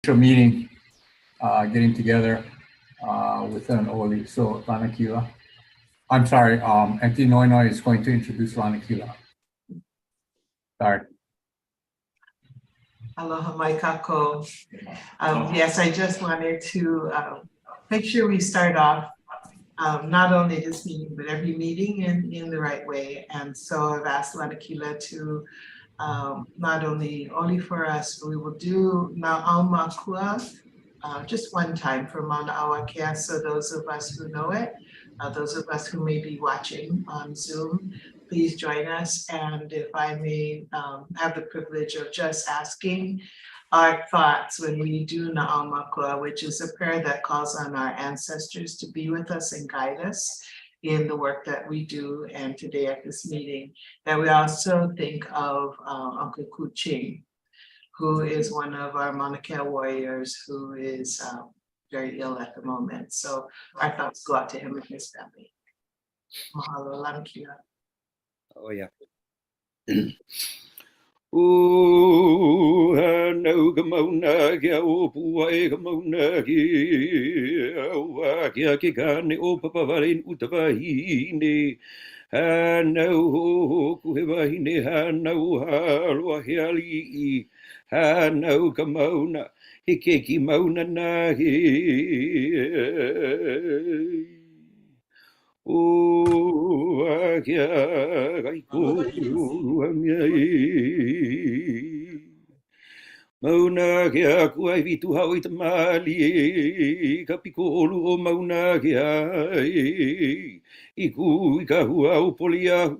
initial meeting, getting together with an Oli. So Mauna Kea. I'm sorry, Auntie Noinoi is going to introduce Mauna Kea. Sorry. Aloha mai kako. Yes, I just wanted to make sure we start off not only this meeting, but every meeting in the right way. And so I've asked Mauna Kea to not only for us, we will do Mauna Kea just one time for Mauna Kea. So those of us who know it, those of us who may be watching on Zoom, please join us. And if I may have the privilege of just asking our thoughts when we do Na'aumakua, which is a prayer that calls on our ancestors to be with us and guide us in the work that we do, and today at this meeting, that we also think of Uncle Kuching, who is one of our Mauna Kea warriors who is very ill at the moment. So our thoughts go out to him and his family. Mahalo, Mauna Kea. Oh yeah. Oh, no, Mauna Kea, oh, Puai, Mauna Kea, oh, Kea Kane, oh, Papa Valin, Utavahine, Hano, Kuhevahine, Hano, Halwa Hiali, Hano, Kamona, Hikeki Mauna Nahi. Oh, Akia, Gaiko, Mauna Kea, Kuai Vitu Haui Tamali, Kapikolu o Mauna Kea, Iku, Ikahua, Upolia,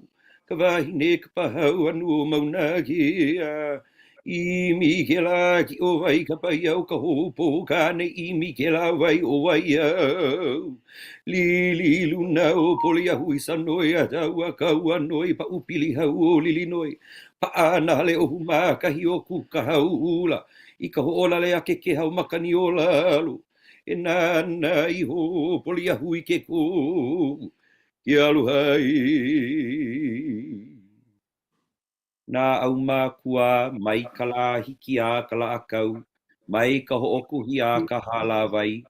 Kavahine, Kapahau, Anu, Mauna Kea. I Mikela ki o vai ka pai au ka hopo kane I Mikela vai o vai au Lili luna o poli a hui sanoi a tau a kau a noi pa upili hau o lili noi pa ana le o huma kahi o kuka hau ula I ka hoola le a ke hau makani o lalu e nana I ho poli a hui ke ko ki alu hai Nā au mākua mai ka la hiki a ka la akau, mai ka hookuhi a ka hala vai.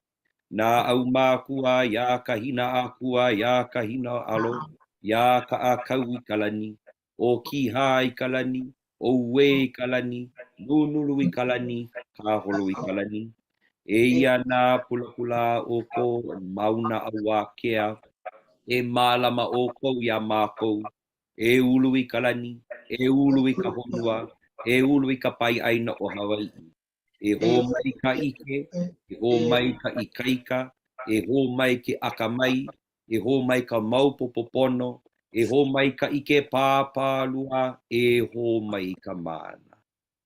Nā au mākua ia ka hina akua, ia ka hina alo, ia ka akau I ka lani, o ki ha I ka lani, o ue I ka lani, nunulu I ka lani, ka holo I ka lani. E ia nā pula pula o ko Mauna Kea, e mālama o ko ia mākou, e ulu I ka lani, e ulu I ka honua, e ulu I ka pai aina o Hawaii. E ho mai ka ike, e ho mai ka ikaika, e ho mai ke akamai, e ho mai ka maupopopono, e ho mai ka ike pāpālua, e ho mai ka mana.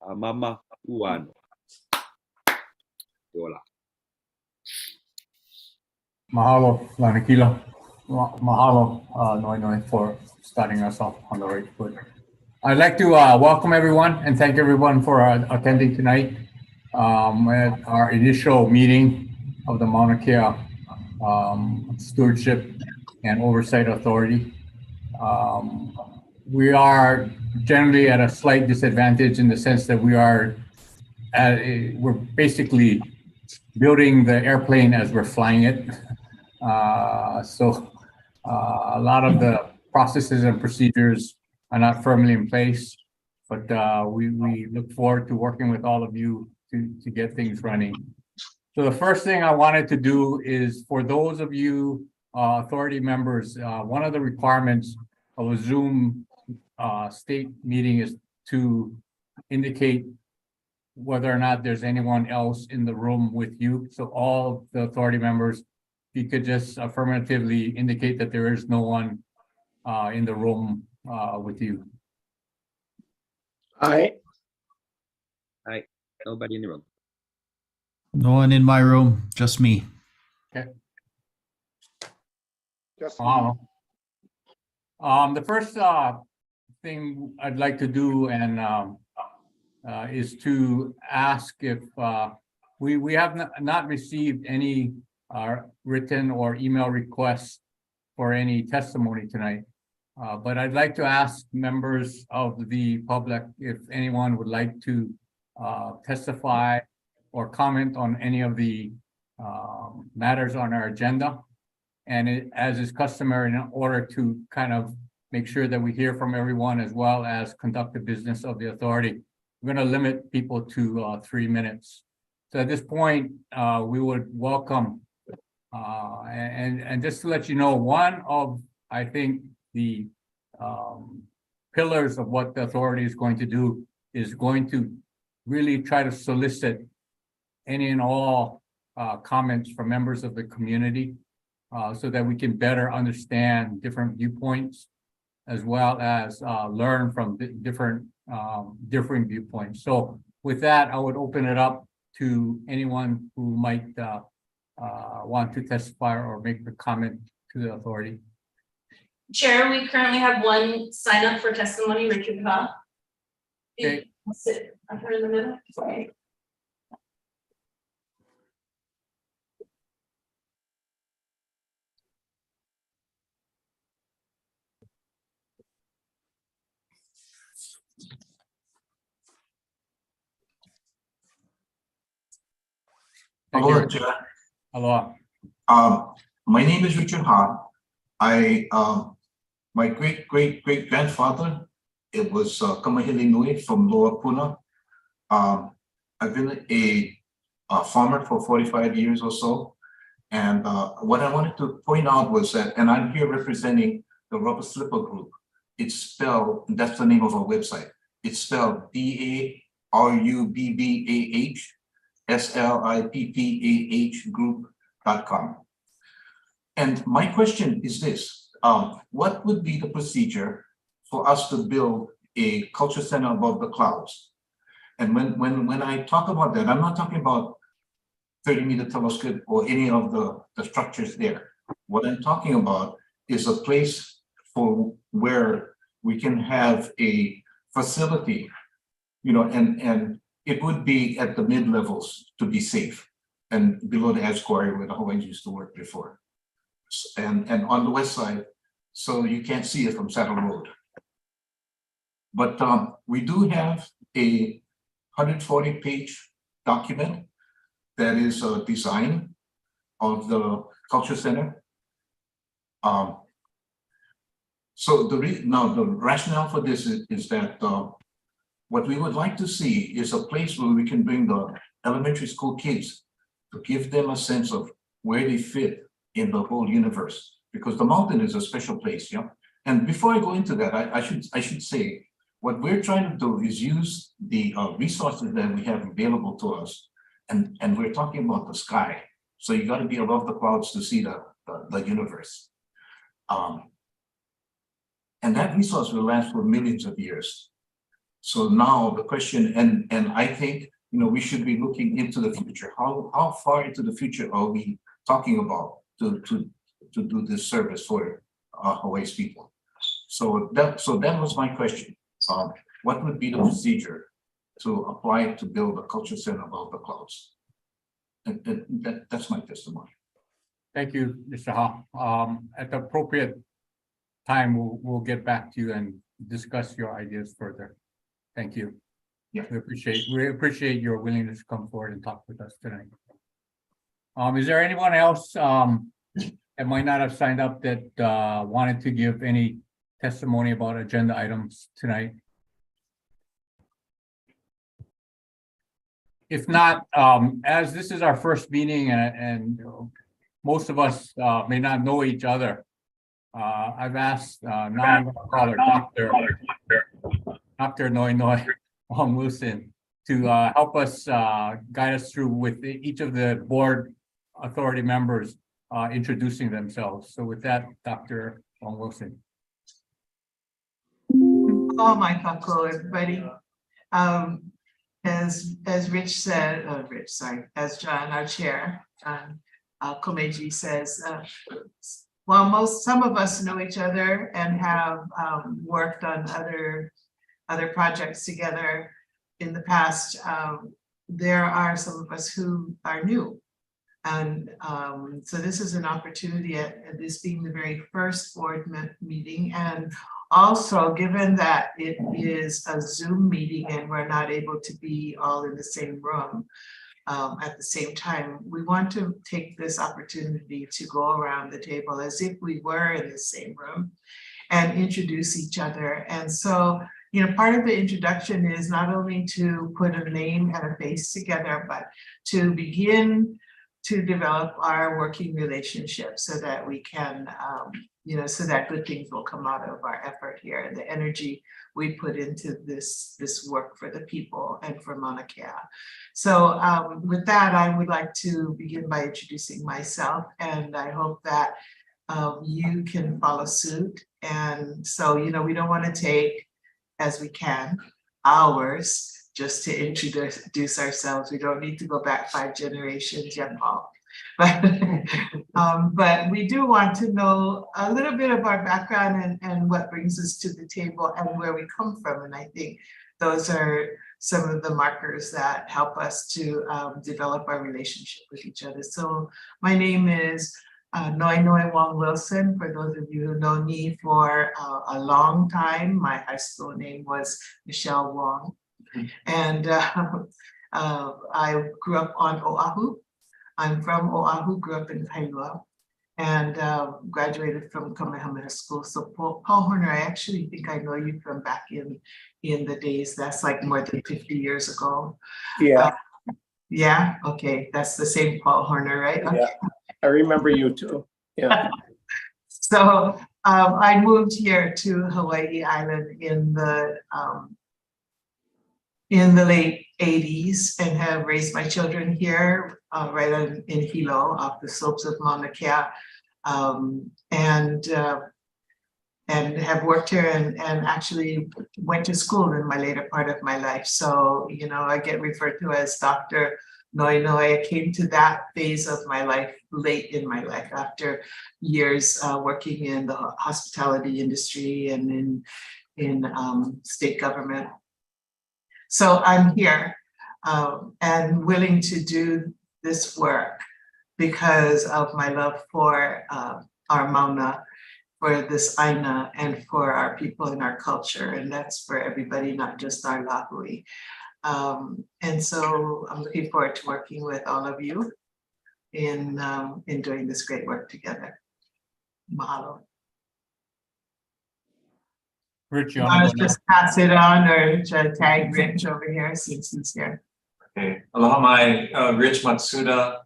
A mama uano. Yola. Mahalo, Mauna Kea. Mahalo, Noinoi, for starting us off on the right foot. I'd like to welcome everyone and thank everyone for attending tonight at our initial meeting of the Mauna Kea Stewardship and Oversight Authority. We are generally at a slight disadvantage in the sense that we're basically building the airplane as we're flying it. So a lot of the processes and procedures are not firmly in place, but we look forward to working with all of you to get things running. So the first thing I wanted to do is for those of you authority members, one of the requirements of a Zoom state meeting is to indicate whether or not there's anyone else in the room with you. So all the authority members, you could just affirmatively indicate that there is no one in the room with you. Aye. Aye. Nobody in the room. No one in my room, just me. Okay. Just The first thing I'd like to do and is to ask if we have not received any written or email requests for any testimony tonight. But I'd like to ask members of the public if anyone would like to testify or comment on any of the matters on our agenda. And as is customary, in order to kind of make sure that we hear from everyone as well as conduct the business of the authority, we're going to limit people to 3 minutes. So at this point, we would welcome, and just to let you know, one of, I think, the pillars of what the authority is going to do is going to really try to solicit any and all comments from members of the community so that we can better understand different viewpoints as well as learn from different viewpoints. So with that, I would open it up to anyone who might want to testify or make a comment to the authority. Chair, we currently have one sign up for testimony, Richard Ha. Okay. Sit up here in the middle. Sorry. Thank Hello, you. Chair. Hello. My name is Richard Ha. My great grandfather, it was Kamahili Nui from Lower Puna. I've been a farmer for 45 years or so. And what I wanted to point out was that, and I'm here representing the Rubber Slipper Group. It's spelled, that's the name of our website. It's spelled DARUBBAH SLIPPAH group.com. And my question is this, what would be the procedure for us to build a culture center above the clouds? And when I talk about that, I'm not talking about 30-meter telescope or any of the structures there. What I'm talking about is a place for where we can have a facility, you know, and it would be at the mid-levels to be safe and below the edge quarry where the Hawaiians used to work before. And on the west side, so you can't see it from Saddle Road. But we do have a 140-page document that is a design of the culture center. So the rationale for this is that what we would like to see is a place where we can bring the elementary school kids to give them a sense of where they fit in the whole universe, because the mountain is a special place, yeah. And before I go into that, I should say what we're trying to do is use the resources that we have available to us, and we're talking about the sky. So you got to be above the clouds to see the universe. And that resource will last for millions of years. So now the question, and I think, you know, we should be looking into the future. How far into the future are we talking about to do this service for Hawaii's people? So that was my question. What would be the procedure to apply to build a culture center above the clouds? And that's my testimony. Thank you, Mr. Ha. At the appropriate time, we'll get back to you and discuss your ideas further. Thank you. Yeah. We appreciate your willingness to come forward and talk with us tonight. Is there anyone else that might not have signed up that wanted to give any testimony about agenda items tonight? If not, as this is our first meeting and most of us may not know each other, I've asked, now I'm going to call her Dr. Noi Wilson to help us guide us through with each of the board authority members introducing themselves. So with that, Dr. Wilson. Oh, my kako, everybody. As Rich said, as John, our chair, John Komeji says, while some of us know each other and have worked on other projects together in the past, there are some of us who are new. And so this is an opportunity at this being the very first board meeting, and also given that it is a Zoom meeting and we're not able to be all in the same room, at the same time, we want to take this opportunity to go around the table as if we were in the same room and introduce each other. And so, part of the introduction is not only to put a name and a face together, but to begin to develop our working relationship so that we can, so that good things will come out of our effort here and the energy we put into this work for the people and for Mauna Kea. So with that, I would like to begin by introducing myself, and I hope that you can follow suit. And so, we don't want to take, as we can, hours just to introduce ourselves. We don't need to go back 5 generations, young Paul. But we do want to know a little bit of our background and what brings us to the table and where we come from. And I think those are some of the markers that help us to develop our relationship with each other. So my name is Noi Wong Wilson. For those of you who know me for a long time, my high school name was Michelle Wong. And I grew up on Oahu. I'm from Oahu, grew up in Kailua, and graduated from Kamehameha School. So Paul Horner, I actually think I know you from back in the days. That's like more than 50 years ago. Yeah. Yeah, okay, that's the same Paul Horner, right? Okay. Yeah, I remember you too. Yeah. So I moved here to Hawaii Island in the late 80s and have raised my children here right in Hilo off the slopes of Mauna Kea, and have worked here and actually went to school in my later part of my life. So, I get referred to as Dr. Noi. I came to that phase of my life late in my life after years working in the hospitality industry and in state government. So I'm here and willing to do this work because of my love for our Mauna, for this Aina, and for our people and our culture. And that's for everybody, not just our Lahui. And so I'm looking forward to working with all of you in doing this great work together. Mahalo. Rich, you I want was to go just pass it on or tag Rich over here since he's here. Okay, aloha mai, Rich Matsuda.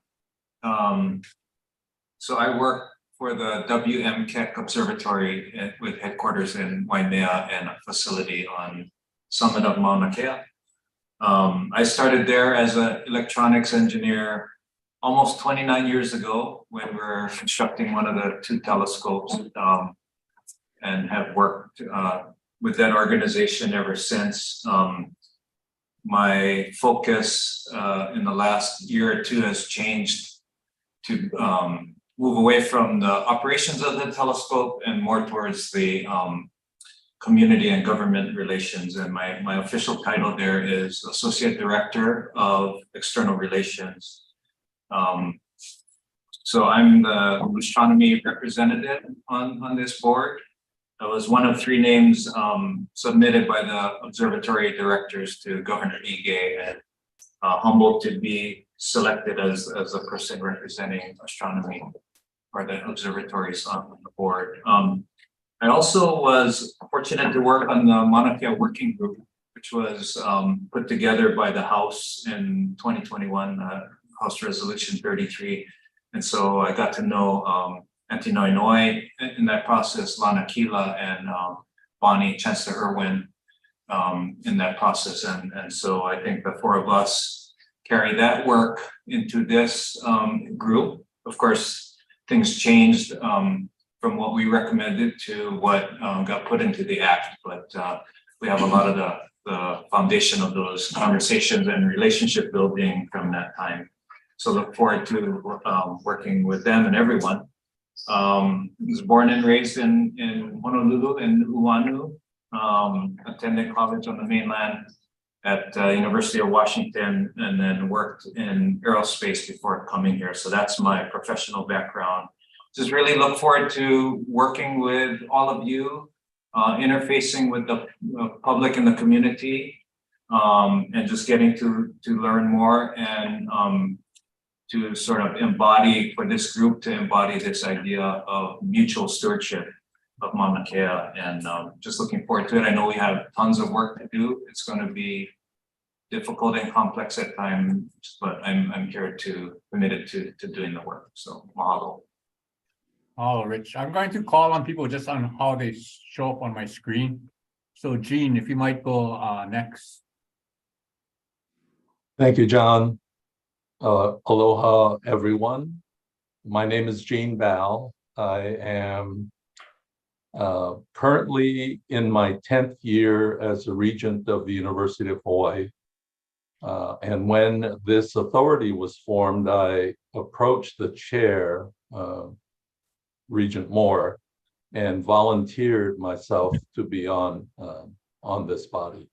So I work for the WMKEC Observatory with headquarters in Waimea and a facility on summit of Mauna Kea. I started there as an electronics engineer almost 29 years ago when we were constructing one of the 2 telescopes, and have worked with that organization ever since. My focus in the last year or 2 has changed to move away from the operations of the telescope and more towards the community and government relations. And my official title there is Associate Director of External Relations. So I'm the astronomy representative on this board. I was one of 3 names submitted by the observatory directors to Governor Ige, and humbled to be selected as a person representing astronomy for the observatories on the board. I also was fortunate to work on the Mauna Kea Working Group, which was put together by the House in 2021, House Resolution 33. And so I got to know Auntie Noi in that process, Lana Kila, and Bonnie, Chancellor Irwin in that process. And so I think the 4 of us carry that work into this group. Of course, things changed from what we recommended to what got put into the act, but we have a lot of the foundation of those conversations and relationship building from that time. So look forward to working with them and everyone. Was born and raised in Honolulu and Nu'uanu, attended college on the mainland at University of Washington, and then worked in aerospace before coming here. So that's my professional background. Just really look forward to working with all of you, interfacing with the public and the community, and just getting to learn more and to sort of embody for this group to embody this idea of mutual stewardship of Mauna Kea, and just looking forward to it. I know we have tons of work to do. It's going to be difficult and complex at times, but I'm committed to doing the work. So mahalo. Oh, Rich, I'm going to call on people just on how they show up on my screen. So Gene, if you might go next. Thank you, John. Aloha, everyone. My name is Gene Bal. I am currently in my 10th year as a regent of the University of Hawaii. And when this authority was formed, I approached the chair, Regent Moore, and volunteered myself to be on this body.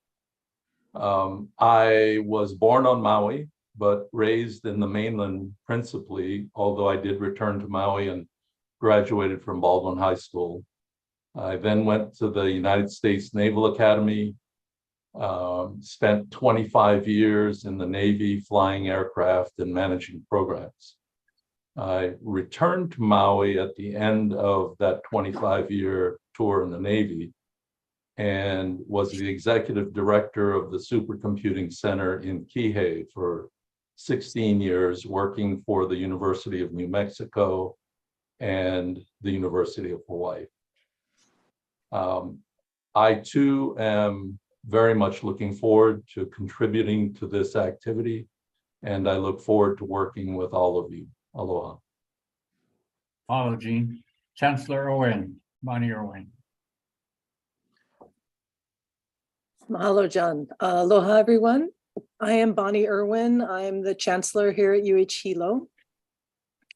I was born on Maui, but raised in the mainland principally, although I did return to Maui and graduated from Baldwin High School. I then went to the United States Naval Academy, spent 25 years in the Navy flying aircraft and managing programs. I returned to Maui at the end of that 25-year tour in the Navy and was the executive director of the Supercomputing Center in Kihei for 16 years, working for the University of New Mexico and the University of Hawaii. I too am very much looking forward to contributing to this activity, and I look forward to working with all of you. Aloha. Hello, Gene. Chancellor Owen, Bonnie Irwin. Mahalo, John. Aloha, everyone. I am Bonnie Irwin. I'm the Chancellor here at UH Hilo.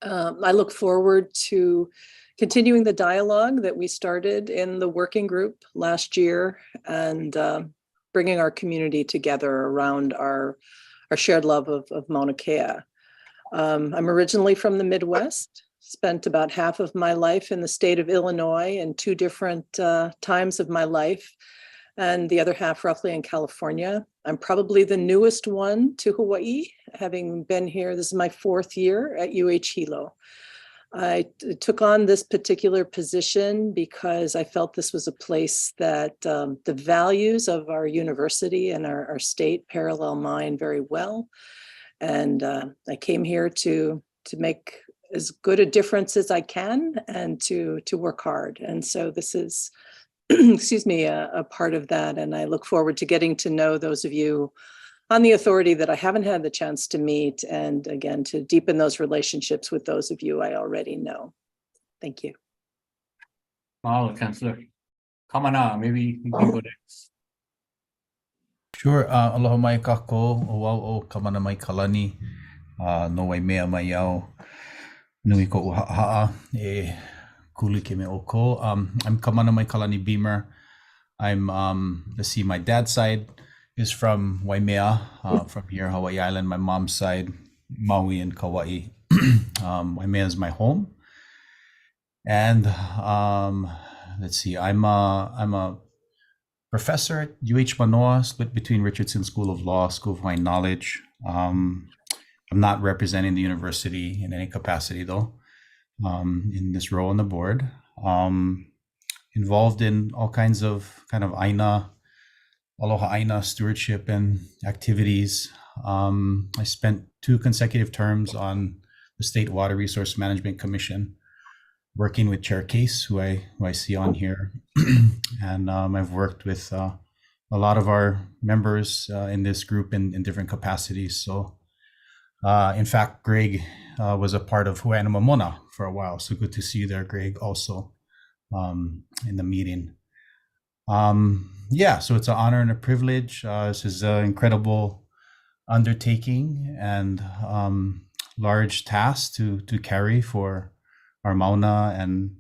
I look forward to continuing the dialogue that we started in the working group last year and bringing our community together around our shared love of Mauna Kea. I'm originally from the Midwest, spent about half of my life in the state of Illinois in two different times of my life, and the other half roughly in California. I'm probably the newest one to Hawaii, having been here. This is my 4th year at UH Hilo. I took on this particular position because I felt this was a place that the values of our university and our state parallel mine very well. And I came here to make as good a difference as I can and to work hard. And so this is, excuse me, a part of that. And I look forward to getting to know those of you on the authority that I haven't had the chance to meet, and again, to deepen those relationships with those of you I already know. Thank you. Mahalo, Chancellor. Kamana, maybe you can go next. Sure. Aloha mai kako, o wau o kamana mai kalani, no wai mea mai au, nui ko uha'a e kuli ke me o ko. I'm kamana mai kalani Beamer. I'm, let's see, my dad's side is from Waimea, from here, Hawaii Island. My mom's side, Maui and Kauai. Waimea is my home. And let's see, I'm a professor at UH Manoa, split between Richardson School of Law, School of Hawaiian Knowledge. I'm not representing the university in any capacity though, in this role on the board. Involved in all kinds of kind of Aloha Aina stewardship and activities. I spent 2 consecutive terms on the State Water Resource Management Commission, working with Chair Case, who I see on here. And I've worked with a lot of our members in this group in different capacities. So in fact, Greg was a part of Huaina Mamona for a while. So good to see you there, Greg, also in the meeting. Yeah, so it's an honor and a privilege. This is an incredible undertaking and large task to carry for our Mauna and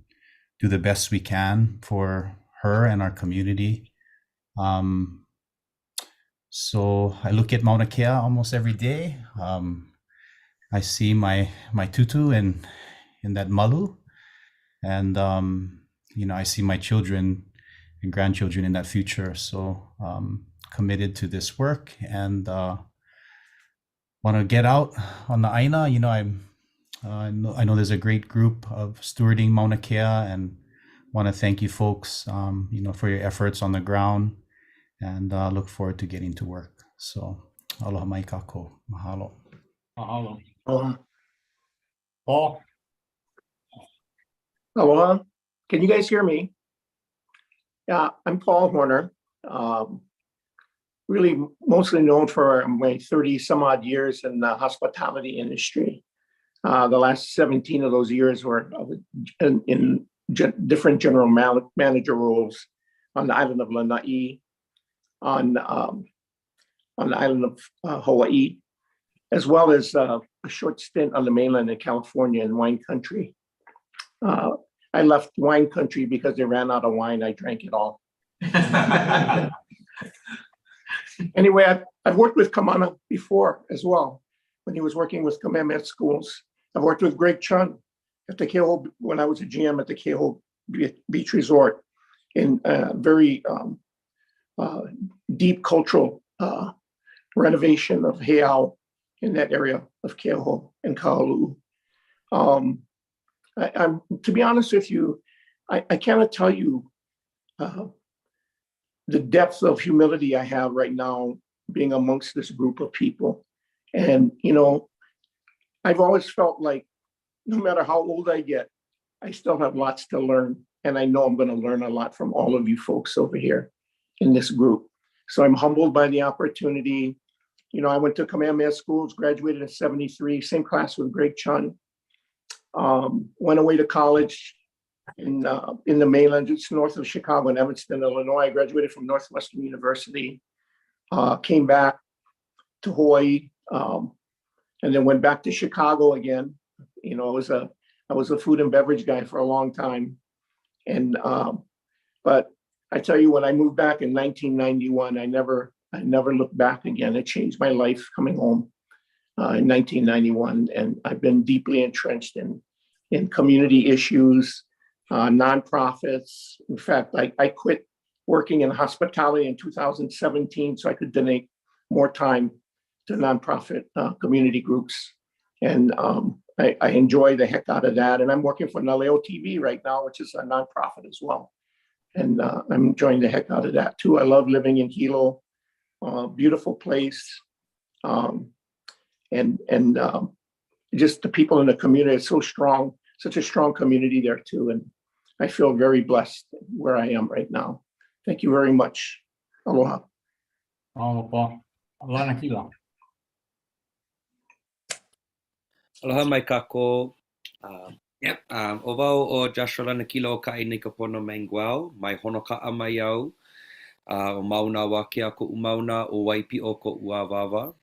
do the best we can for her and our community. So I look at Mauna Kea almost every day. I see my tutu in that malu, and you know, I see my children and grandchildren in that future. So committed to this work and want to get out on the Aina. You know, I know there's a great group of stewarding Mauna Kea, and want to thank you folks, you know, for your efforts on the ground, and look forward to getting to work. So, aloha mai kako. Mahalo. Mahalo. Aloha. Paul? Aloha. Can you guys hear me? Yeah, I'm Paul Horner. Really mostly known for my 30 some odd years in the hospitality industry. The last 17 of those years were in different general manager roles on the island of Lanai, on the island of Hawaii, as well as a short stint on the mainland in California in wine country. I left wine country because they ran out of wine. I drank it all. Anyway, I've worked with Kamana before as well, when he was working with Kamehameha Schools. I've worked with Greg Chun at the Keho, when I was a GM at the Keho Beach Resort, in very deep cultural renovation of heiau in that area of Keho and Kahaluu. I'm to be honest with you, I cannot tell you the depth of humility I have right now being amongst this group of people. And, you know, I've always felt like no matter how old I get, I still have lots to learn. And I know I'm going to learn a lot from all of you folks over here in this group. So I'm humbled by the opportunity. You know, I went to Kamehameha Schools, graduated in '73, same class with Greg Chun. Went away to college in the mainland, just north of Chicago in Evanston, Illinois. I graduated from Northwestern University, came back to Hawaii, and then went back to Chicago again. You know, I was a food and beverage guy for a long time. And, but I tell you, when I moved back in 1991, I never looked back again. It changed my life coming home in 1991. And I've been deeply entrenched in community issues, nonprofits. In fact, I quit working in hospitality in 2017 so I could donate more time to nonprofit community groups. And I enjoy the heck out of that. And I'm working for Naleo TV right now, which is a nonprofit as well. And I'm enjoying the heck out of that too. I love living in Hilo, beautiful place. And just the people in the community are so strong, such a strong community there too. And I feel very blessed where I am right now. Thank you very much. Aloha. Mahalo, Paul. Lana Kila. Aloha mai kako. O wau o Joshua Lanakilo o kaʻi ka pono Mangual, mai honokaʻa mai au, o Mauna Wakea ko Mauna o Waipiʻo ko Uawawa.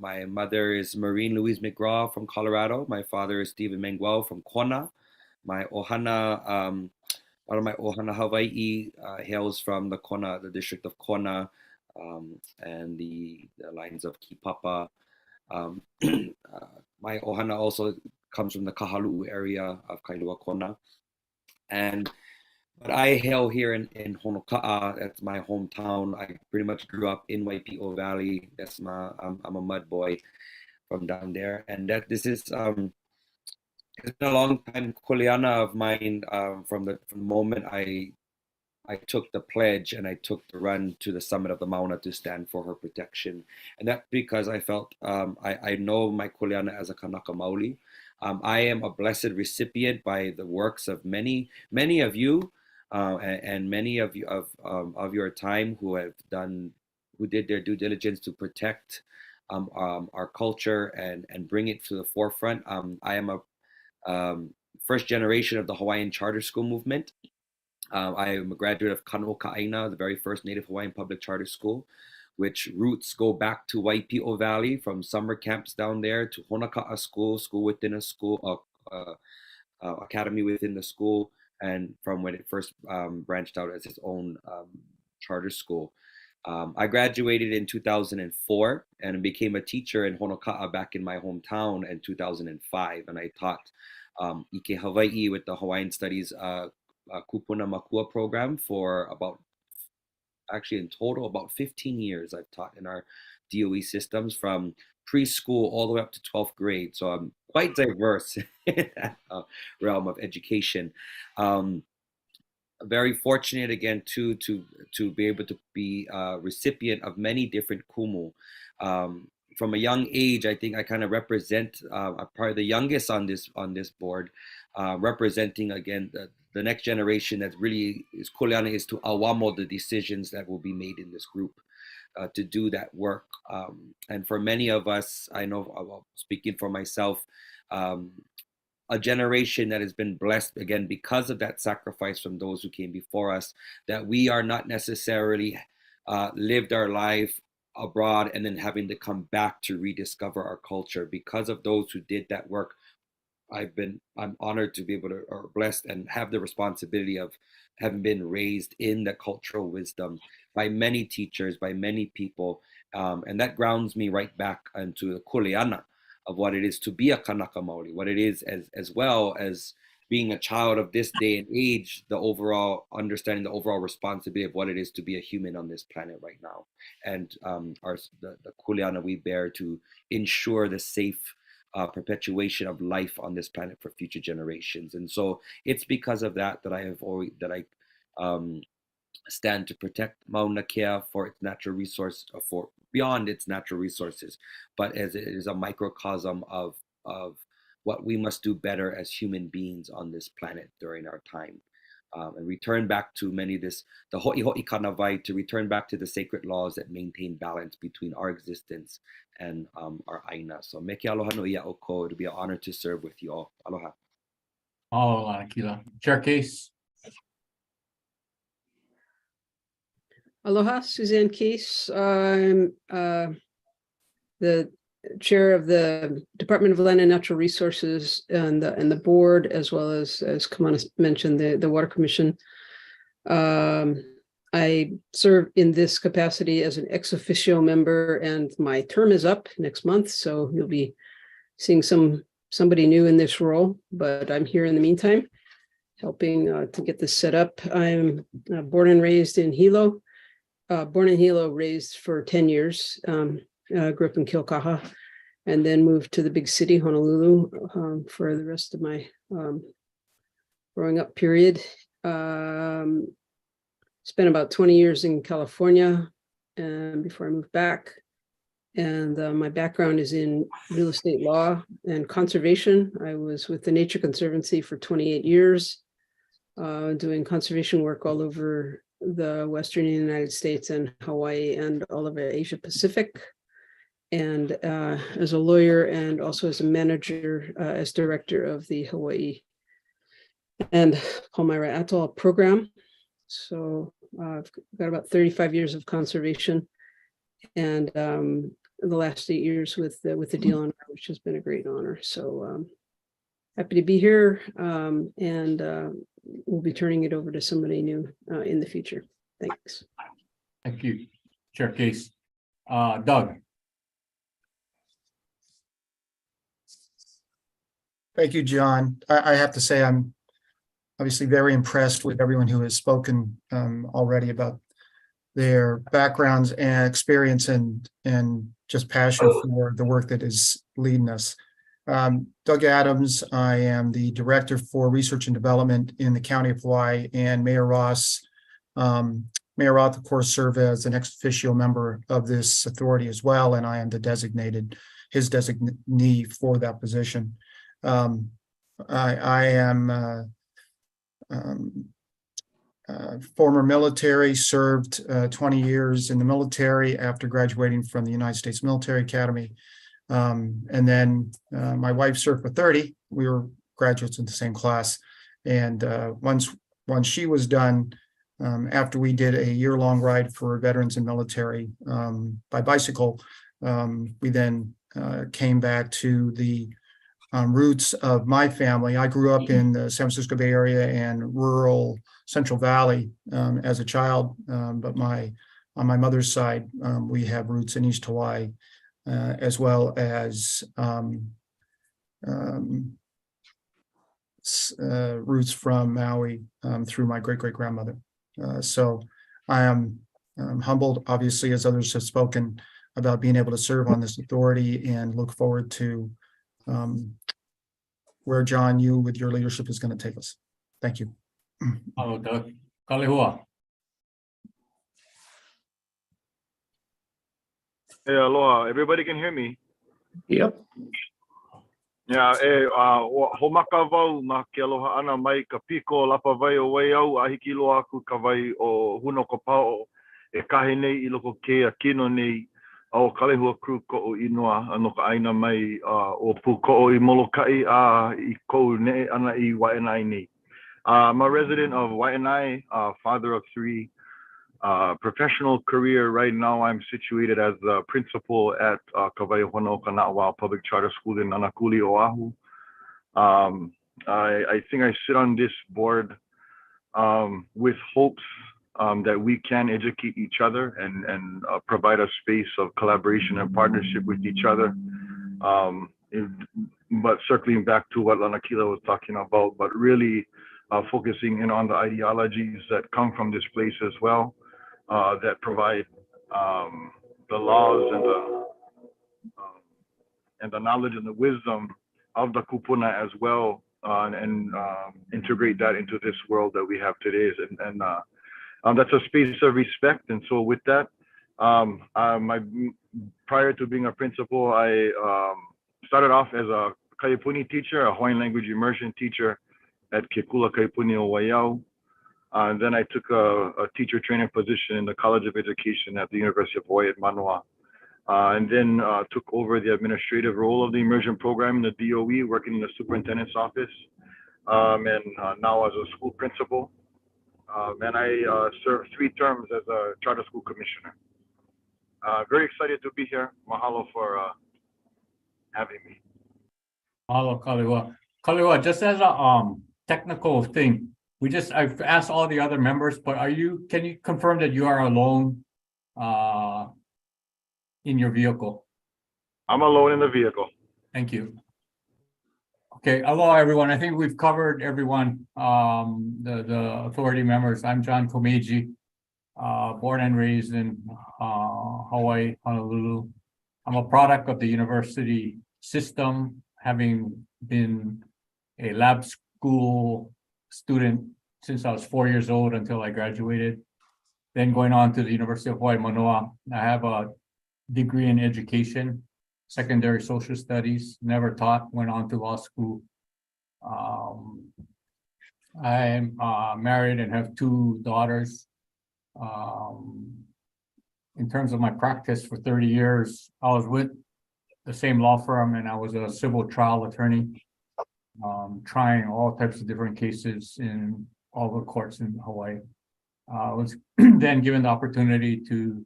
My mother is Maureen Louise McGraw from Colorado. My father is Stephen Mangual from Kona. My ohana, one of my ohana Hawaii hails from the district of Kona, and the lines of Kipapa. My ohana also comes from the Kahaluu area of Kailua Kona. But I hail here in Honoka'a. That's my hometown. I pretty much grew up in Waipi'o Valley. I'm a mud boy from down there. And this is it's been a long time kuleana of mine from the moment I took the pledge and I took the run to the summit of the Mauna to stand for her protection. And that's because I felt I know my kuleana as a Kanaka Maoli. I am a blessed recipient by the works of many of you and many of you of your time who did their due diligence to protect our culture and bring it to the forefront. I am a first generation of the Hawaiian Charter School movement. I am a graduate of Kano Ka'aina, the very first Native Hawaiian public charter school, which roots go back to Waipi'o Valley, from summer camps down there to Honaka'a school within a school, academy within the school, and from when it first branched out as its own charter school. I graduated in 2004 and became a teacher in Honoka'a back in my hometown in 2005, and I taught Ike Hawaii with the Hawaiian Studies Kupuna Makua program for about actually in total about 15 years I've taught in our DOE systems from preschool all the way up to 12th grade. So I'm quite diverse in that realm of education. Very fortunate again to be able to be a recipient of many different kumu. From a young age, I think I kind of represent, I'm probably the youngest on this board, representing again the next generation that really is kuleana is to awamo the decisions that will be made in this group. To do that work. And for many of us, I know, speaking for myself, a generation that has been blessed again because of that sacrifice from those who came before us, that we are not necessarily lived our life abroad and then having to come back to rediscover our culture. Because of those who did that work, I'm honored to be able to, or blessed and have the responsibility of having been raised in the cultural wisdom by many teachers, by many people. And that grounds me right back into the kuleana of what it is to be a Kanaka Maoli, what it is as well as being a child of this day and age, the overall understanding, the overall responsibility of what it is to be a human on this planet right now. And the kuleana we bear to ensure the safe perpetuation of life on this planet for future generations. And so it's because of that I stand to protect Mauna Kea for its natural resource, for beyond its natural resources, but as it is a microcosm of what we must do better as human beings on this planet during our time. And return back to the ho'i ho'i kanawai, to return back to the sacred laws that maintain balance between our existence and our aina. So me ke aloha no ia oko. It'll be an honor to serve with you all. Aloha. Oh, Akila. Chair Case. Aloha, Suzanne Case. I'm the chair of the Department of Land and Natural Resources and the board, as well as Kamana mentioned, the Water Commission. I serve in this capacity as an ex officio member, and my term is up next month, so you'll be seeing somebody new in this role, but I'm here in the meantime, helping to get this set up. I'm born and raised in Hilo. Born in Hilo, raised for 10 years, grew up in Kilkaha, and then moved to the big city, Honolulu, for the rest of my growing up period. Spent about 20 years in California before I moved back. And my background is in real estate law and conservation. I was with the Nature Conservancy for 28 years, doing conservation work all over the Western United States and Hawaii and all of Asia Pacific. And as a lawyer and also as a manager, as director of the Hawaii and Palmyra Atoll program. So I've got about 35 years of conservation, and the last 8 years with the DLNR, which has been a great honor. So happy to be here, and we'll be turning it over to somebody new in the future. Thanks. Thank you, Chair Case. Doug. Thank you, John. I have to say I'm obviously very impressed with everyone who has spoken already about their backgrounds and experience and just passion for the work that is leading us. Doug Adams, I am the Director for Research and Development in the County of Hawaii, and Mayor Roth, of course, served as an ex officio member of this authority as well, and I am his designee for that position. I am former military, served 20 years in the military after graduating from the United States Military Academy. And then my wife served for 30. We were graduates in the same class. And once she was done, after we did a year-long ride for veterans and military by bicycle, we then came back to the roots of my family. I grew up in the San Francisco Bay Area and rural Central Valley as a child, but on my mother's side, we have roots in East Hawaii, as well as roots from Maui through my great-great-grandmother. So I am humbled, obviously, as others have spoken, about being able to serve on this authority, and look forward to where, John, you with your leadership is going to take us. Thank you. Hello, Doug. Kalehua. Hey, aloha. Everybody can hear me? Yep. Yeah, homaka wau ma ke aloha ana mai ka piko lapa vai o wai au a hiki loa aku ka vai o huno ko pao e kahe nei I loko ke a kino nei o Kalehua crew ko o inoa ano ka aina mai o pu ko o I Molokai a I kou ne ana I Waianae nei. I'm a resident of Waianae, father of 3. Professional career right now, I'm situated as the principal at Kawai Honoka Na'wa Public Charter School in Nanakuli, Oahu. I think I sit on this board with hopes that we can educate each other and provide a space of collaboration and partnership with each other. But circling back to what Lanakila was talking about, but really focusing in on the ideologies that come from this place as well. That provide the laws and the knowledge and the wisdom of the kupuna as well, and integrate that into this world that we have today. And that's a space of respect. And so with that, prior to being a principal, I started off as a Kaipuni teacher, a Hawaiian language immersion teacher at Kekula Kaipuni o Waiau. And then I took a teacher training position in the College of Education at the University of Hawaii at Manoa. And then took over the administrative role of the immersion program in the DOE, working in the superintendent's office. And now as a school principal. And I served 3 terms as a charter school commissioner. Very excited to be here. Mahalo for having me. Mahalo, Kalehua. Kalehua, just as a technical thing, I've asked all the other members, but can you confirm that you are alone in your vehicle? I'm alone in the vehicle. Thank you. Okay, aloha everyone. I think we've covered everyone, the authority members. I'm John Komeiji, born and raised in Hawaii, Honolulu. I'm a product of the university system, having been a lab school student since I was 4 years old until I graduated. Then going on to the University of Hawaii, Manoa. I have a degree in education, secondary social studies, never taught, went on to law school. I am married and have 2 daughters. In terms of my practice for 30 years, I was with the same law firm, and I was a civil trial attorney, trying all types of different cases in all the courts in Hawaii. I was then given the opportunity to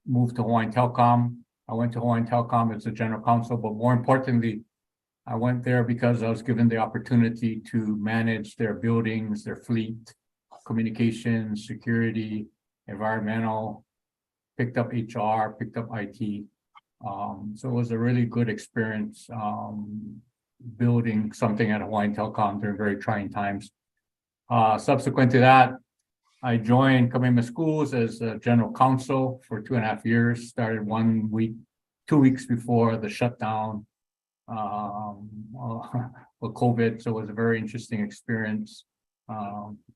move to Hawaiian Telecom. I went to Hawaiian Telecom as a general counsel, but more importantly, I went there because I was given the opportunity to manage their buildings, their fleet, communications, security, environmental, picked up HR, picked up IT. So it was a really good experience building something at Hawaiian Telecom during very trying times. Subsequent to that, I joined Kamehameha Schools as a general counsel for 2.5 years, started 2 weeks before the shutdown with COVID. So it was a very interesting experience,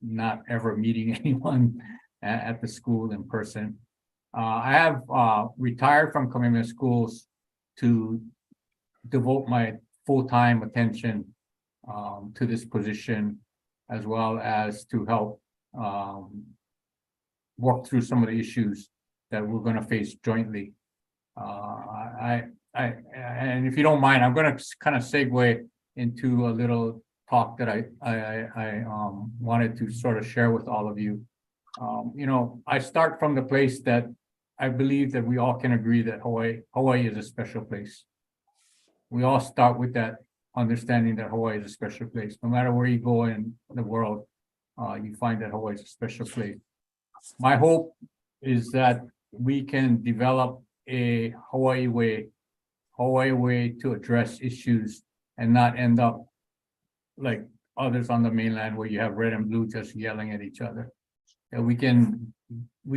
not ever meeting anyone at the school in person. I have retired from Kamehameha Schools to devote my full-time attention to this position, as well as to help work through some of the issues that we're going to face jointly. And if you don't mind, I'm going to kind of segue into a little talk that I wanted to sort of share with all of you. I start from the place that I believe that we all can agree that Hawaii is a special place. We all start with that understanding that Hawaii is a special place. No matter where you go in the world, you find that Hawaii is a special place. My hope is that we can develop a Hawaii way to address issues and not end up like others on the mainland where you have red and blue just yelling at each other. that we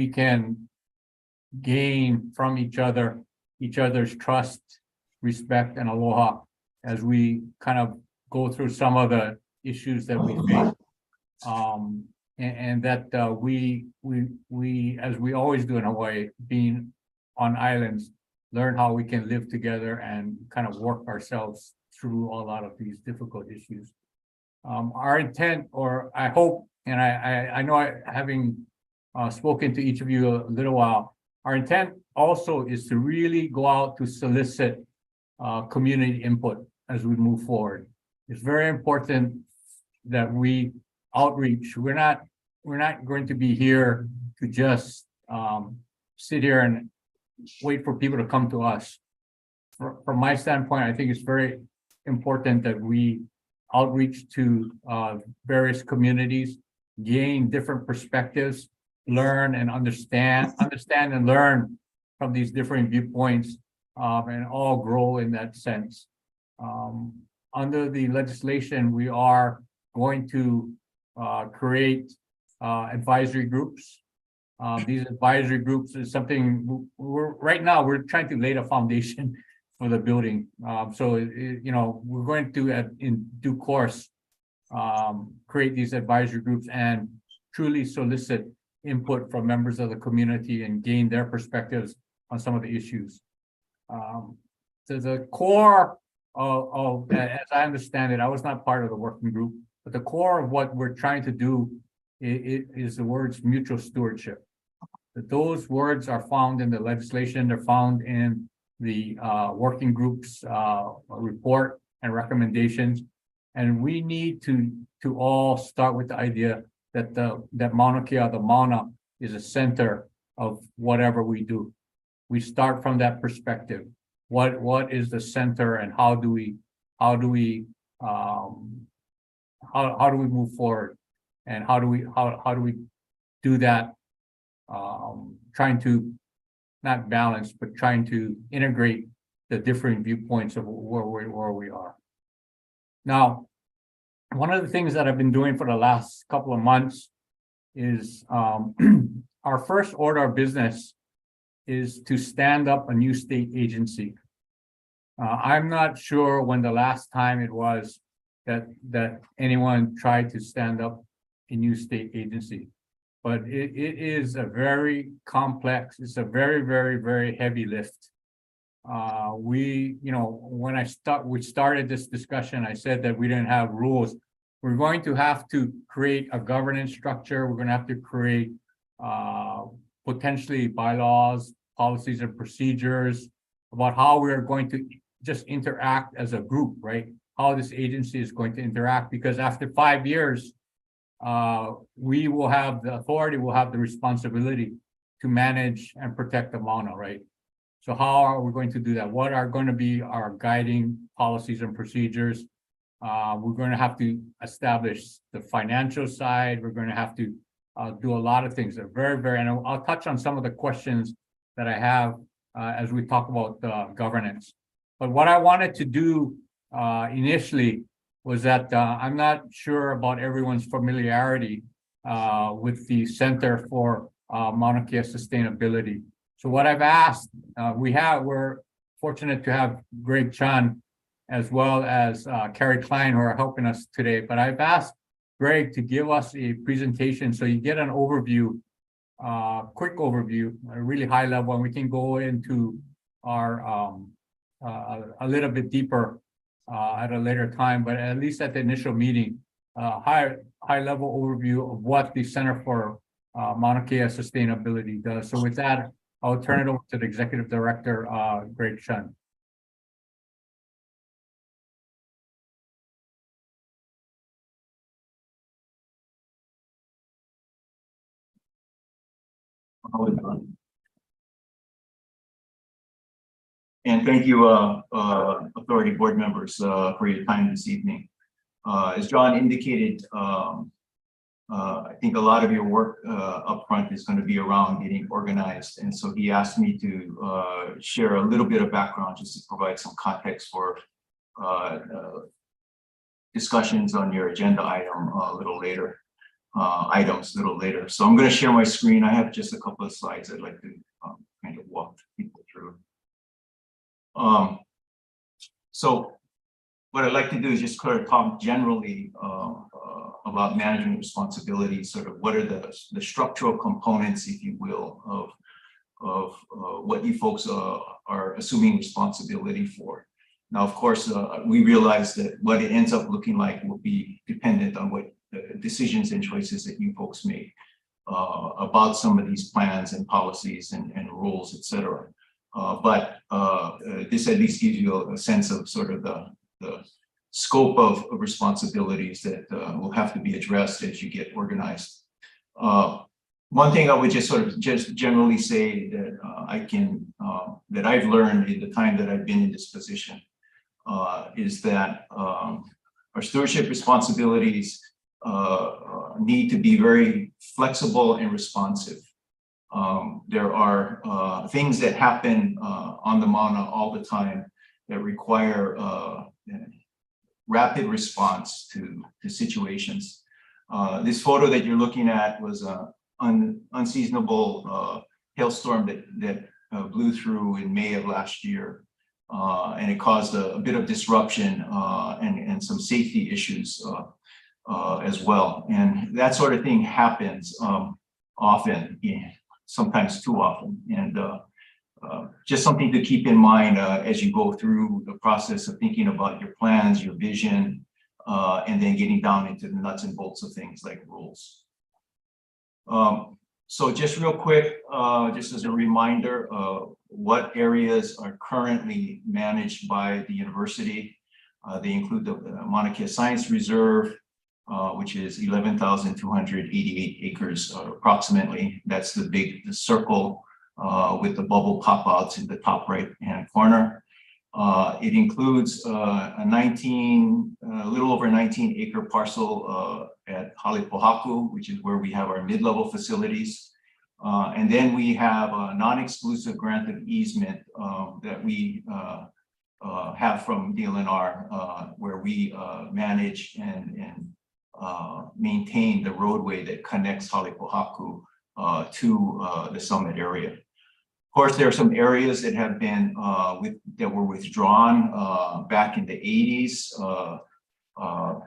can gain from each other's trust, respect, and aloha as we kind of go through some of the issues that we face. And that we, as we always do in Hawaii, being on islands, learn how we can live together and kind of work ourselves through a lot of these difficult issues. Our intent, or I hope, and I know having spoken to each of you a little while, our intent also is to really go out to solicit community input as we move forward. It's very important that we outreach. We're not going to be here to just sit here and wait for people to come to us. From my standpoint, I think it's very important that we outreach to various communities, gain different perspectives, learn and understand and learn from these different viewpoints, and all grow in that sense. Under the legislation, we are going to create advisory groups. These advisory groups is something right now we're trying to lay the foundation for the building. So we're going to in due course create these advisory groups and truly solicit input from members of the community and gain their perspectives on some of the issues. So the core of as I understand it, I was not part of the working group, but the core of what we're trying to do is the words mutual stewardship. That those words are found in the legislation, they're found in the working group's report and recommendations. And we need to all start with the idea that that Mauna Kea, the Mauna, is a center of whatever we do. We start from that perspective. What is the center, and how do we move forward, and how do we do that? Trying to not balance, but trying to integrate the different viewpoints of where we are. Now, one of the things that I've been doing for the last couple of months is our first order of business is to stand up a new state agency. I'm not sure when the last time it was that anyone tried to stand up a new state agency, but it is a very complex, it's a very, very, very heavy lift. When we started this discussion, I said that we didn't have rules. We're going to have to create a governance structure. We're going to have to create potentially bylaws, policies, and procedures about how we're going to just interact as a group, right? How this agency is going to interact, because after 5 years, we will have the authority, will have the responsibility to manage and protect the Mauna, right? So how are we going to do that? What are going to be our guiding policies and procedures? We're going to have to establish the financial side. We're going to have to do a lot of things that are very, and I'll touch on some of the questions that I have as we talk about governance. But what I wanted to do initially was that I'm not sure about everyone's familiarity with the Center for Mauna Kea Sustainability. So what I've asked, we're fortunate to have Greg Chan as well as Carrie Klein, who are helping us today. But I've asked Greg to give us a presentation so you get an overview, quick overview, a really high level, and we can go into our a little bit deeper at a later time, but at least at the initial meeting, high level overview of what the Center for Mauna Kea Sustainability does. So with that, I'll turn it over to the Executive Director, Greg Chun. And thank you, authority board members, for your time this evening. As John indicated, I think a lot of your work up front is going to be around getting organized. And so he asked me to share a little bit of background just to provide some context for discussions on your agenda item a little later. items a little later. So I'm going to share my screen. I have just a couple of slides I'd like to kind of walk people through. So what I'd like to do is just kind of talk generally about management responsibilities, sort of what are the structural components, if you will, of what you folks are assuming responsibility for. Now, of course, we realize that what it ends up looking like will be dependent on what decisions and choices that you folks make about some of these plans and policies and rules, et cetera. But this at least gives you a sense of sort of the scope of responsibilities that will have to be addressed as you get organized. One thing I would just sort of just generally say that that I've learned in the time that I've been in this position is that our stewardship responsibilities need to be very flexible and responsive. There are things that happen on the Mauna all the time that require rapid response to situations. This photo that you're looking at was an unseasonable hailstorm that blew through in May of last year. And it caused a bit of disruption and some safety issues as well. And that sort of thing happens often, sometimes too often. And just something to keep in mind as you go through the process of thinking about your plans, your vision, and then getting down into the nuts and bolts of things like rules. So just real quick, just as a reminder, what areas are currently managed by the university. They include the Mauna Kea Science Reserve, which is 11,288 acres approximately. That's the circle with the bubble pop-outs in the top right-hand corner. It includes a little over 19-acre parcel at Halepohaku, which is where we have our mid-level facilities. And then we have a non-exclusive grant of easement that we have from DLNR, where we manage and maintain the roadway that connects Halepohaku to the summit area. Of course, there are some areas that have been that were withdrawn back in the 80s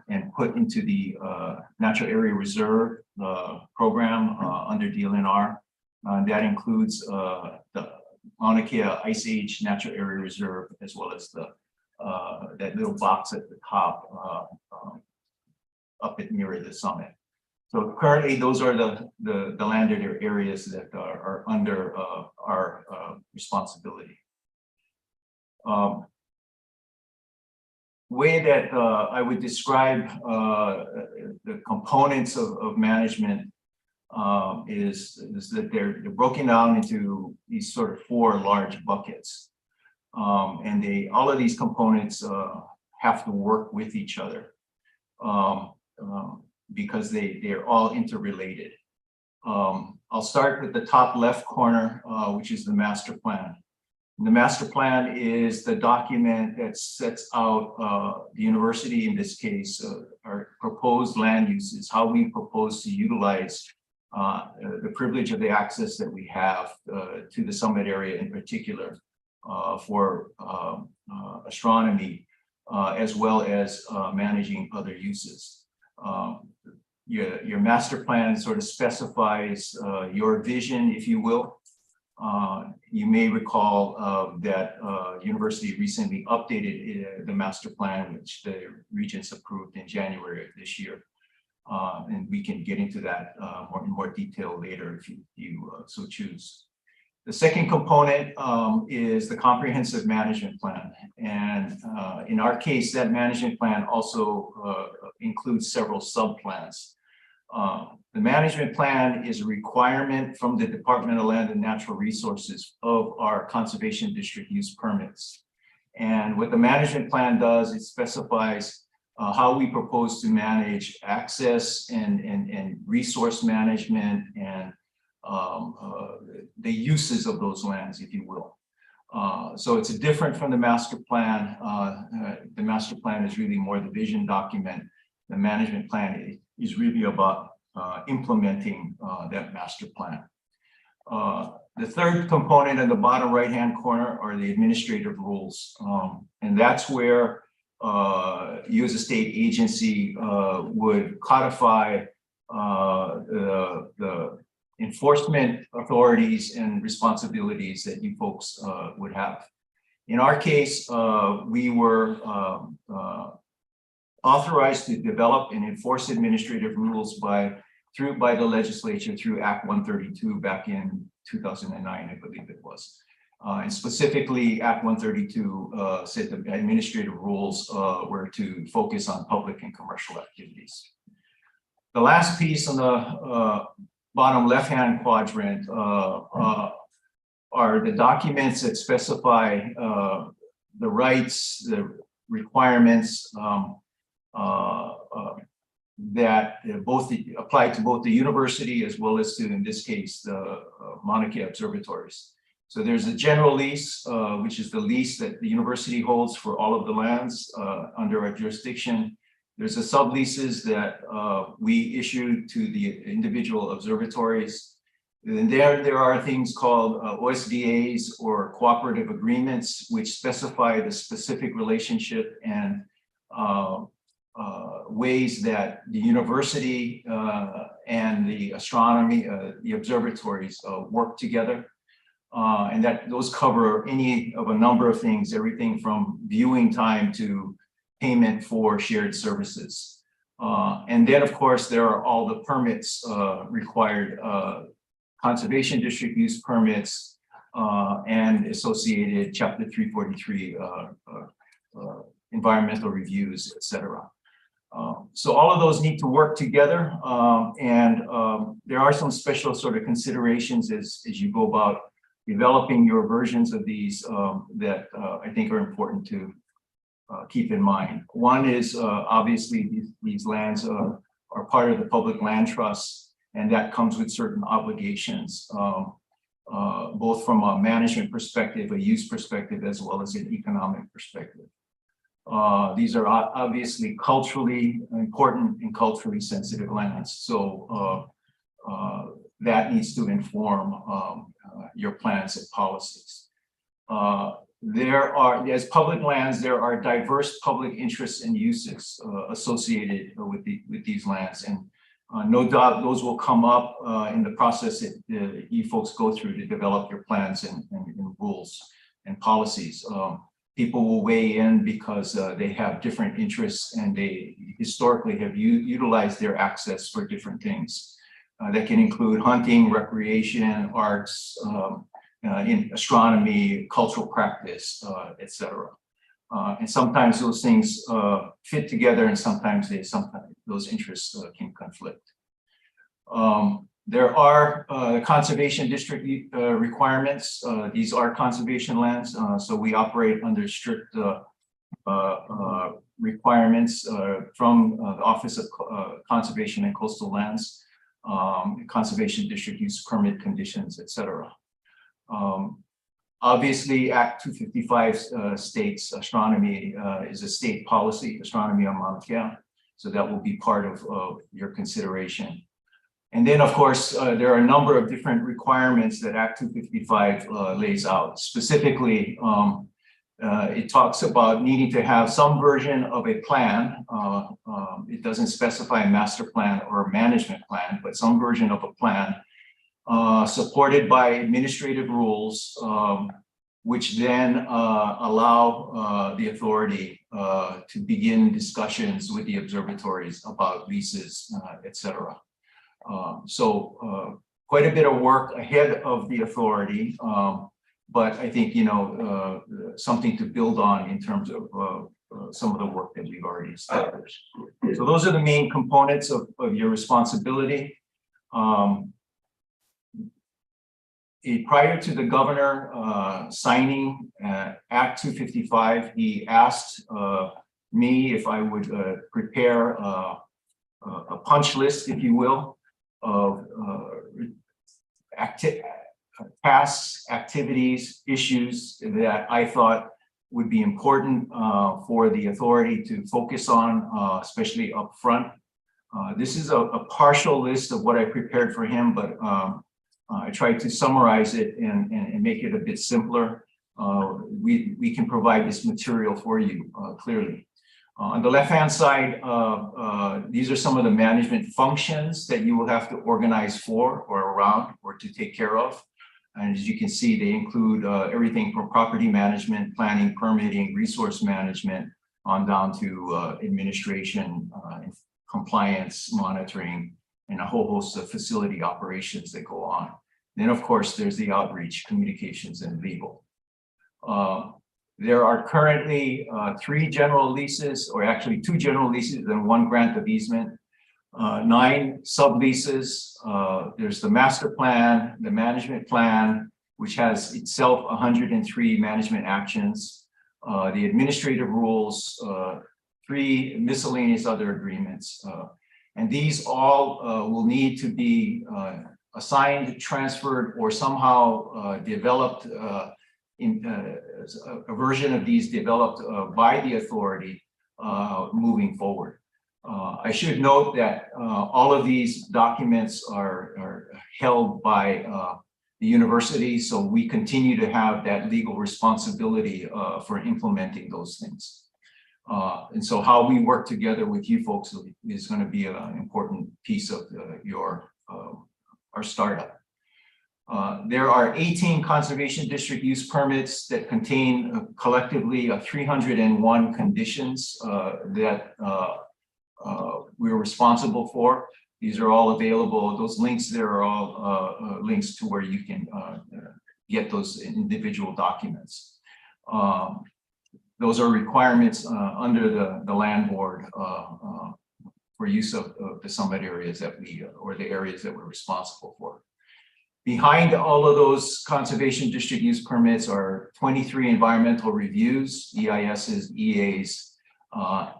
and put into the Natural Area Reserve program under DLNR. That includes the Mauna Kea Ice Age Natural Area Reserve, as well as that little box at the top up near the summit. So currently, those are the landed areas that are under our responsibility. Way that I would describe the components of management is that they're broken down into these sort of 4 large buckets, and all of these components have to work with each other. Because they're all interrelated. I'll start with the top left corner, which is the master plan. And the master plan is the document that sets out the university, in this case, our proposed land uses, how we propose to utilize the privilege of the access that we have to the summit area in particular for astronomy, as well as managing other uses. Your master plan sort of specifies your vision, if you will. You may recall that university recently updated the master plan, which the regents approved in January of this year. And we can get into that in more detail later if you so choose. The second component is the comprehensive management plan. And in our case, that management plan also includes several sub-plans. The management plan is a requirement from the Department of Land and Natural Resources of our conservation district use permits. And what the management plan does, it specifies how we propose to manage access and resource management and the uses of those lands, if you will. So it's different from the master plan. The master plan is really more the vision document. The management plan is really about implementing that master plan. The third component in the bottom right-hand corner are the administrative rules. And that's where you as a state agency would codify the enforcement authorities and responsibilities that you folks would have. In our case, we were authorized to develop and enforce administrative rules by the legislature through Act 132 back in 2009, I believe it was. And specifically, Act 132 said the administrative rules were to focus on public and commercial activities. The last piece on the bottom left-hand quadrant are the documents that specify the rights, the requirements that both apply to both the university as well as to, in this case, the Mauna Kea observatories. So there's a general lease, which is the lease that the university holds for all of the lands under our jurisdiction. There's a subleases that we issue to the individual observatories. And there are things called OSDAs or cooperative agreements, which specify the specific relationship and ways that the university and the astronomy, the observatories work together. And that those cover any of a number of things, everything from viewing time to payment for shared services. And then, of course, there are all the permits required, conservation district use permits and associated Chapter 343 environmental reviews, et cetera. So all of those need to work together. And there are some special sort of considerations as you go about developing your versions of these that I think are important to keep in mind. One is obviously these lands are part of the public land trust, and that comes with certain obligations, both from a management perspective, a use perspective, as well as an economic perspective. These are obviously culturally important and culturally sensitive lands. So that needs to inform your plans and policies. There are, as public lands, there are diverse public interests and uses associated with these lands. And no doubt those will come up in the process that you folks go through to develop your plans and rules and policies. People will weigh in because they have different interests and they historically have utilized their access for different things. That can include hunting, recreation, arts, in astronomy, cultural practice, et cetera. And sometimes those things fit together, and sometimes those interests can conflict. There are conservation district requirements. These are conservation lands, so we operate under strict requirements from the Office of Conservation and Coastal Lands, conservation district use permit conditions, et cetera. Obviously, Act 255 states astronomy is a state policy, astronomy on Mauna Kea, so that will be part of your consideration. And then, of course, there are a number of different requirements that Act 255 lays out. Specifically, it talks about needing to have some version of a plan. It doesn't specify a master plan or a management plan, but some version of a plan supported by administrative rules, which then allow the authority to begin discussions with the observatories about leases, et cetera. So quite a bit of work ahead of the authority, but I think, you know, something to build on in terms of some of the work that we've already established. So those are the main components of your responsibility. Prior to the governor signing Act 255, he asked me if I would prepare a punch list, if you will, of tasks, activities, issues that I thought would be important for the authority to focus on, especially up front This is a partial list of what I prepared for him, but I tried to summarize it and make it a bit simpler. We can provide this material for you clearly. On the left-hand side, these are some of the management functions that you will have to organize for or around or to take care of. And as you can see, they include everything from property management, planning, permitting, resource management, on down to administration, compliance, monitoring, and a whole host of facility operations that go on. Then, of course, there's the outreach, communications, and legal. There are currently 3 general leases, or actually 2 general leases and 1 grant of easement, 9 subleases. There's the master plan, the management plan, which has itself 103 management actions, the administrative rules, 3 miscellaneous other agreements. And these all will need to be assigned, transferred, or somehow developed a version of these developed by the authority moving forward. I should note that all of these documents are held by the university, so we continue to have that legal responsibility for implementing those things. And so how we work together with you folks is going to be an important piece of our startup. There are 18 conservation district use permits that contain collectively 301 conditions that we're responsible for. These are all available. Those links there are all links to where you can get those individual documents. Those are requirements under the land board for use of the summit areas that or the areas that we're responsible for. Behind all of those conservation district use permits are 23 environmental reviews, EISs, EAs,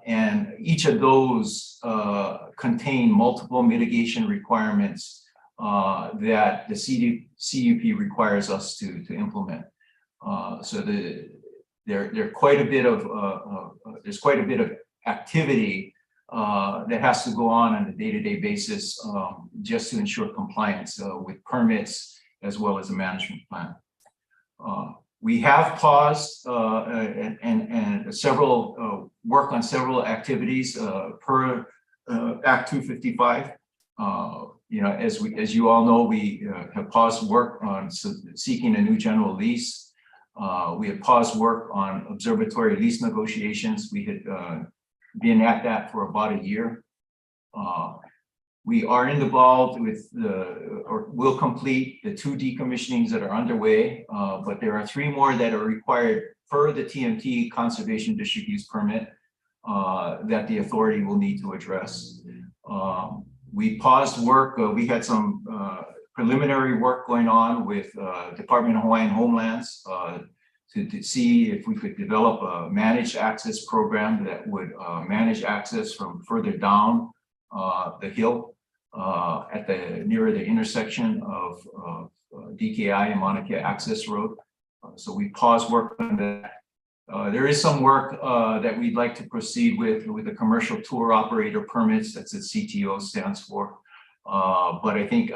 and each of those contain multiple mitigation requirements that the CUP requires us to implement. So there's quite a bit of activity that has to go on a day-to-day basis just to ensure compliance with permits as well as a management plan. We have paused and several work on several activities per Act 255. As you all know, we have paused work on seeking a new general lease. We have paused work on observatory lease negotiations. We had been at that for about a year. We are involved with or will complete the 2 decommissionings that are underway, but there are 3 more that are required per the TMT Conservation District Use Permit that the authority will need to address. We paused work. We had some preliminary work going on with Department of Hawaiian Homelands to see if we could develop a managed access program that would manage access from further down the hill near the intersection of DKI and Mauna Kea Access Road. So we paused work on that. There is some work that we'd like to proceed with the commercial tour operator permits. That's what CTO stands for. But I think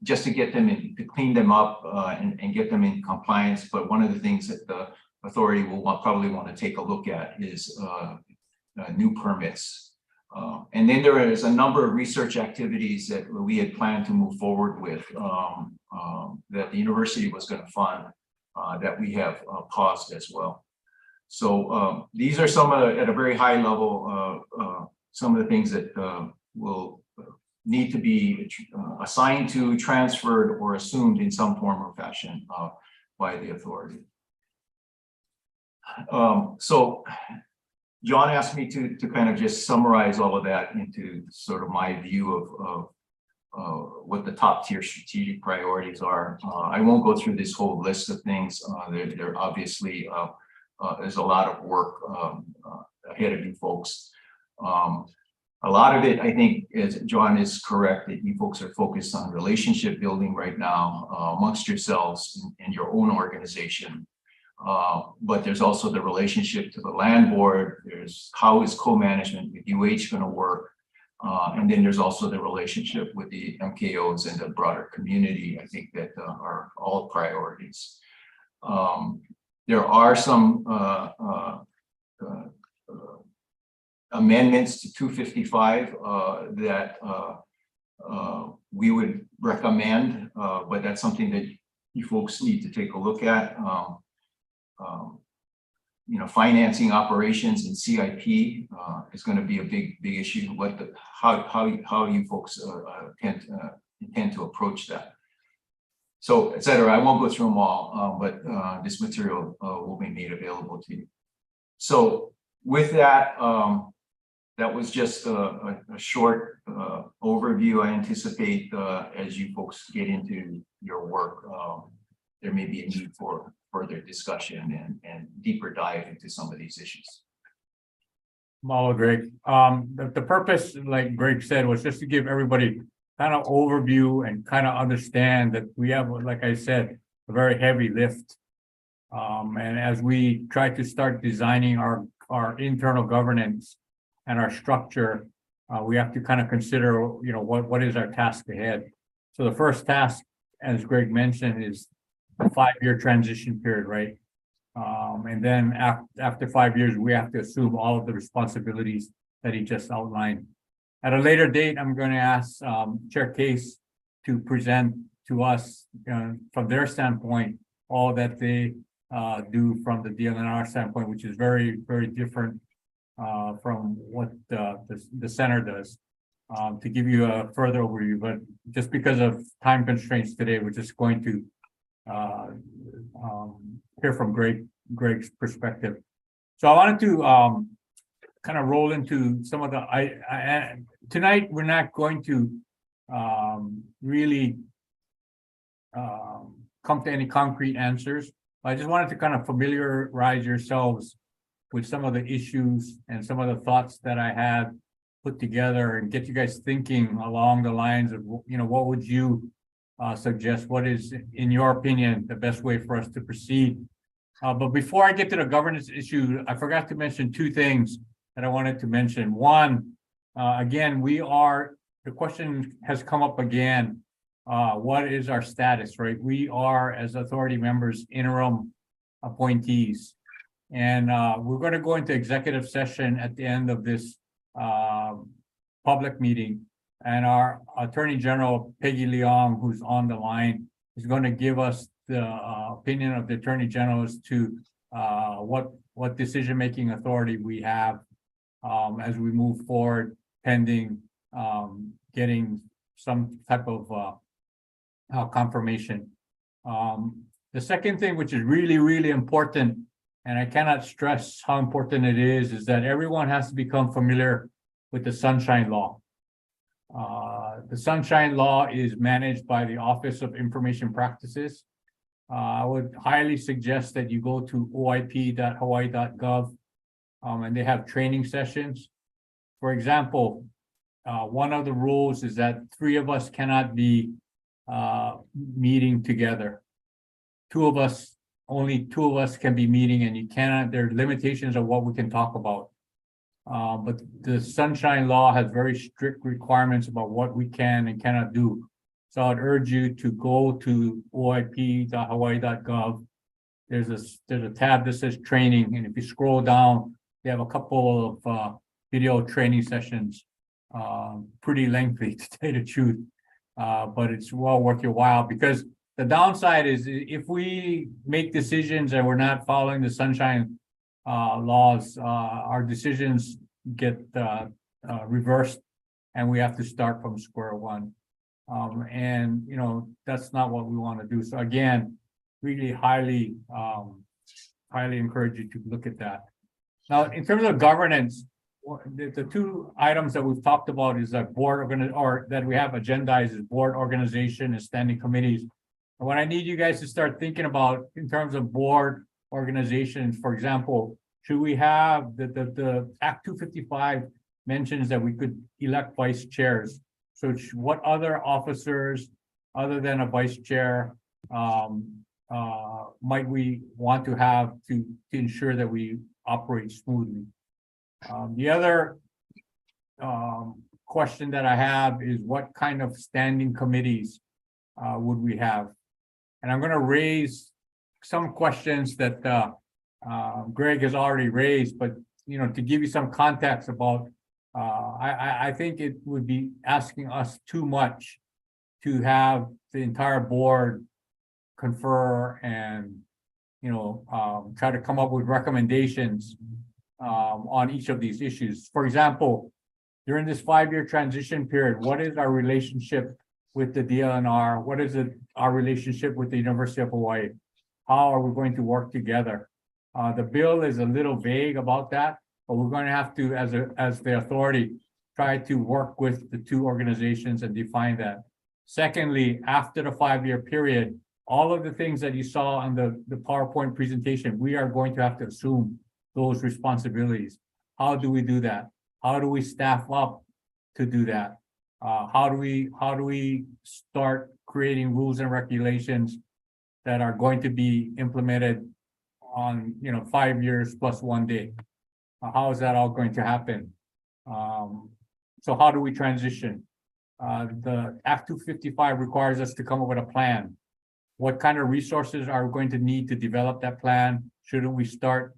just to get them in, to clean them up and get them in compliance. But one of the things that the authority will probably want to take a look at is new permits. And then there is a number of research activities that we had planned to move forward with that the university was going to fund that we have paused as well. So these are some at a very high level, some of the things that will need to be assigned to, transferred, or assumed in some form or fashion by the authority. So John asked me to kind of just summarize all of that into sort of my view of what the top tier strategic priorities are. I won't go through this whole list of things. There obviously there's a lot of work ahead of you folks. A lot of it, I think, as John is correct, that you folks are focused on relationship building right now amongst yourselves and your own organization. But there's also the relationship to the land board. There's how is co-management with UH going to work? And then there's also the relationship with the MKOs and the broader community, I think that are all priorities. There are some amendments to 255 that we would recommend, but that's something that you folks need to take a look at. You know, financing operations and CIP is going to be a big issue. How you folks intend to approach that? So, et cetera. I won't go through them all, but this material will be made available to you. So, with that, that was just a short overview. I anticipate as you folks get into your work, there may be a need for further discussion and deeper dive into some of these issues. Mahalo, Greg. The purpose, like Greg said, was just to give everybody kind of overview and kind of understand that we have, like I said, a very heavy lift. And as we try to start designing our internal governance and our structure, we have to kind of consider, you know, what is our task ahead. So the first task, as Greg mentioned, is a 5-year transition period, right? And then after 5 years, we have to assume all of the responsibilities that he just outlined. At a later date, I'm going to ask Chair Case to present to us from their standpoint, all that they do from the DLNR standpoint, which is very, very different from what the center does, to give you a further overview. But just because of time constraints today, we're just going to hear from Greg's perspective. So I wanted to kind of roll into some of the tonight we're not going to really come to any concrete answers. I just wanted to kind of familiarize yourselves with some of the issues and some of the thoughts that I had put together and get you guys thinking along the lines of, you know, what would you suggest? What is, in your opinion, the best way for us to proceed? But before I get to the governance issue, I forgot to mention 2 things that I wanted to mention. One, again, the question has come up again. What is our status, right? We are, as authority members, interim appointees. And we're going to go into executive session at the end of this public meeting. And our Attorney General, Peggy Leong, who's on the line, is going to give us the opinion of the Attorney General as to what decision-making authority we have as we move forward, pending getting some type of confirmation. The second thing, which is really, really important, and I cannot stress how important it is that everyone has to become familiar with the Sunshine Law. The Sunshine Law is managed by the Office of Information Practices. I would highly suggest that you go to oip.hawaii.gov and they have training sessions. For example, one of the rules is that 3 of us cannot be meeting together. Only 2 of us can be meeting, and you cannot, there are limitations of what we can talk about. But the Sunshine Law has very strict requirements about what we can and cannot do. So I'd urge you to go to oip.hawaii.gov. There's a tab that says training, and if you scroll down, they have a couple of video training sessions, pretty lengthy to tell you the truth, but it's well worth your while, because the downside is if we make decisions and we're not following the Sunshine laws, our decisions get reversed and we have to start from square one. And, you know, that's not what we want to do. So again, really highly encourage you to look at that. Now, in terms of governance, the 2 items that we've talked about is that that we have agendized is board organization and standing committees. And what I need you guys to start thinking about in terms of board organizations, for example, should we have the Act 255 mentions that we could elect vice chairs. So what other officers other than a vice chair might we want to have to ensure that we operate smoothly? The other question that I have is what kind of standing committees would we have? And I'm going to raise some questions that Greg has already raised, but to give you some context about, I think it would be asking us too much to have the entire board confer and try to come up with recommendations on each of these issues. For example, during this 5-year transition period, what is our relationship with the DLNR? What is our relationship with the University of Hawaii? How are we going to work together? The bill is a little vague about that, but we're going to have to, as the authority, try to work with the two organizations and define that. Secondly, after the 5-year period, all of the things that you saw on the PowerPoint presentation, we are going to have to assume those responsibilities. How do we do that? How do we staff up to do that? How do we start creating rules and regulations that are going to be implemented on 5 years plus 1 day? How is that all going to happen? So how do we transition? The Act 255 requires us to come up with a plan. What kind of resources are we going to need to develop that plan? Shouldn't we start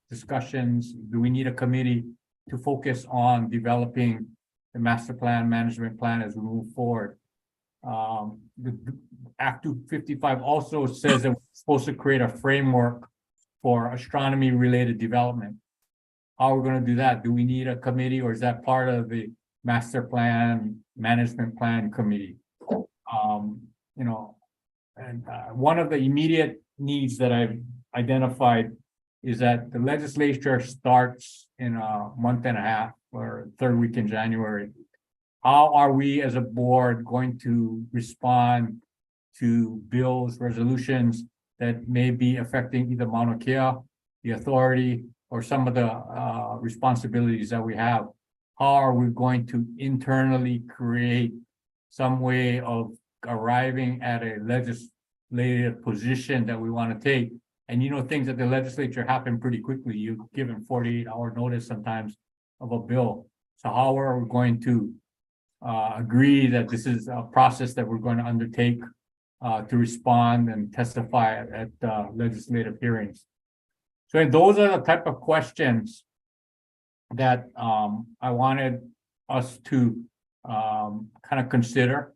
discussions? Do we need a committee to focus on developing the master plan, management plan as we move forward? The Act 255 also says that we're supposed to create a framework for astronomy related development. How are we going to do that? Do we need a committee, or is that part of the master plan, management plan committee? One of the immediate needs that I've identified is that the legislature starts in a month and a half or third week in January. How are we as a board going to respond to bills, resolutions that may be affecting either Mauna Kea, the authority, or some of the responsibilities that we have? How are we going to internally create some way of arriving at a legislative position that we want to take? And things at the legislature happen pretty quickly. You're given 48-hour notice sometimes of a bill. So how are we going to agree that this is a process that we're going to undertake to respond and testify at legislative hearings? So those are the type of questions that I wanted us to kind of consider,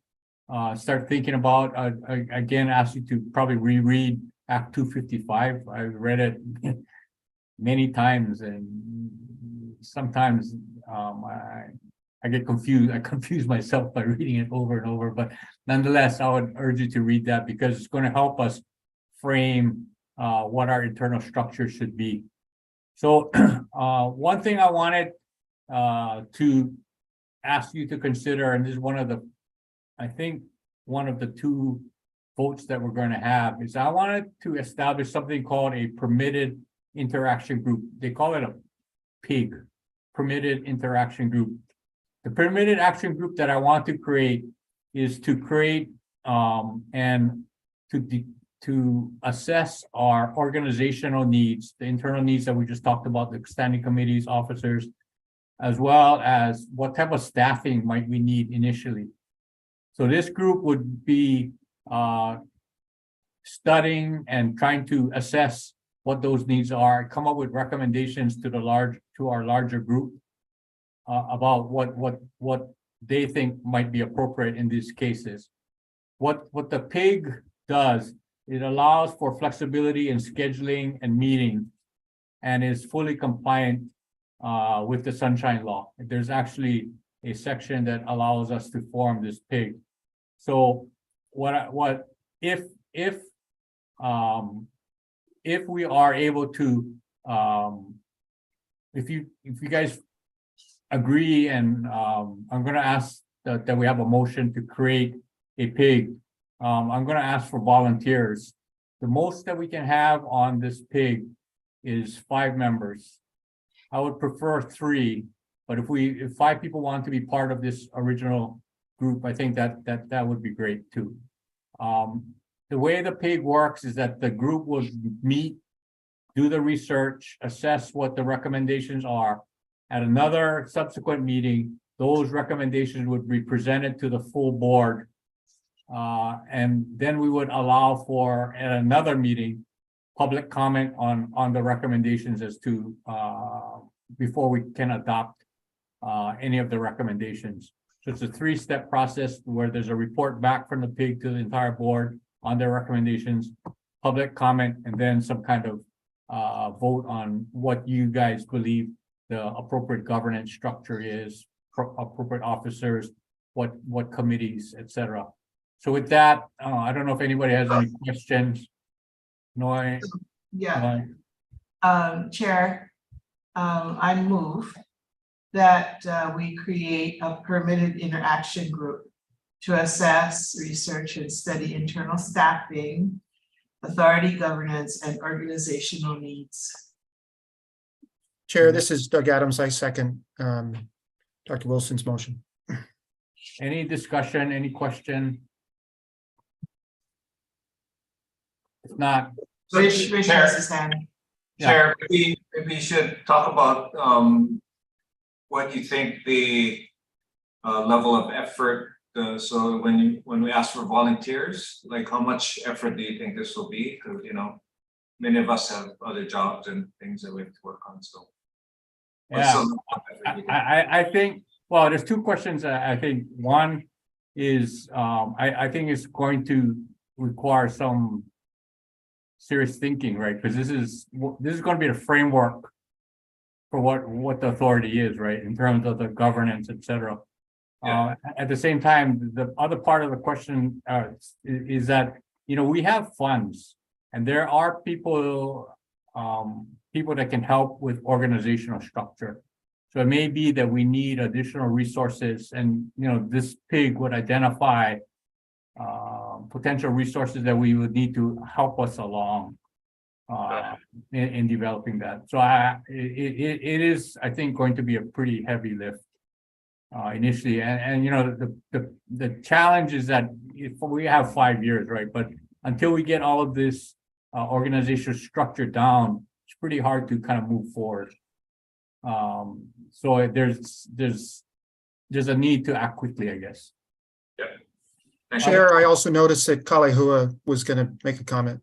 start thinking about. Again, ask you to probably reread Act 255. I read it many times, and sometimes I get confused. I confuse myself by reading it over and over. But nonetheless, I would urge you to read that, because it's going to help us frame what our internal structure should be. So one thing I wanted to ask you to consider, and this is one of the, I think, one of the two votes that we're going to have, is I wanted to establish something called a permitted interaction group. They call it a PIG, permitted interaction group. The permitted action group that I want to create is to create and to assess our organizational needs, the internal needs that we just talked about, the standing committees, officers, as well as what type of staffing might we need initially. So this group would be studying and trying to assess what those needs are, come up with recommendations to our larger group about what they think might be appropriate in these cases. What the PIG does, it allows for flexibility in scheduling and meeting, and is fully compliant with the Sunshine Law. There's actually a section that allows us to form this PIG. So if we are able to, if you guys agree, and I'm going to ask that we have a motion to create a PIG. I'm going to ask for volunteers. The most that we can have on this PIG is 5 members. I would prefer 3, but if 5 people want to be part of this original group, I think that would be great too. The way the PIG works is that the group will meet, do the research, assess what the recommendations are. At another subsequent meeting, those recommendations would be presented to the full board. And then we would allow for, at another meeting, public comment on the recommendations as to, before we can adopt any of the recommendations. So it's a three-step process where there's a report back from the PIG to the entire board on their recommendations, public comment, and then some kind of vote on what you guys believe the appropriate governance structure is, appropriate officers, what committees, etc. So with that, I don't know if anybody has any questions. Noi? Yeah, Noi? Chair, I move that we create a permitted interaction group to assess, research, and study internal staffing, authority governance, and organizational needs. Chair, this is Doug Adams. I second Dr. Wilson's motion. Any discussion, any question? If not, Rich Chair, has his hand. Chair, maybe we should talk about what you think the level of effort. So when we ask for volunteers, like how much effort do you think this will be? Because many of us have other jobs and things that we have to work on. So yeah, I think. Well, there's two questions. I think one is I think it's going to require some serious thinking, right? Because this is going to be the framework for what the authority is, right, in terms of the governance, etc. Yeah. At the same time, the other part of the question is that we have funds, and there are people that can help with organizational structure. So it may be that we need additional resources, and this PIG would identify potential resources that we would need to help us along in developing that. So it is, I think, going to be a pretty heavy lift initially, and the challenge is that if we have 5 years, right? But until we get all of this organizational structure down, it's pretty hard to kind of move forward. So there's a need to act quickly, I guess. Yeah. Chair, I also noticed that Kalehua was going to make a comment.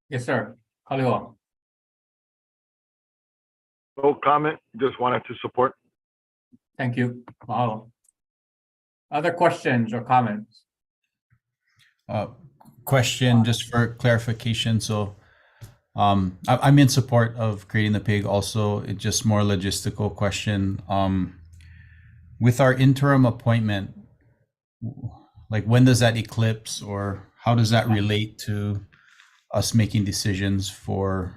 Yes, sir. Kalehua. No comment, just wanted to support. Thank you. Mahalo. Other questions or comments? Question just for clarification. So I'm in support of creating the PIG also. It's just more logistical question. With our interim appointment, like when does that eclipse, or how does that relate to us making decisions for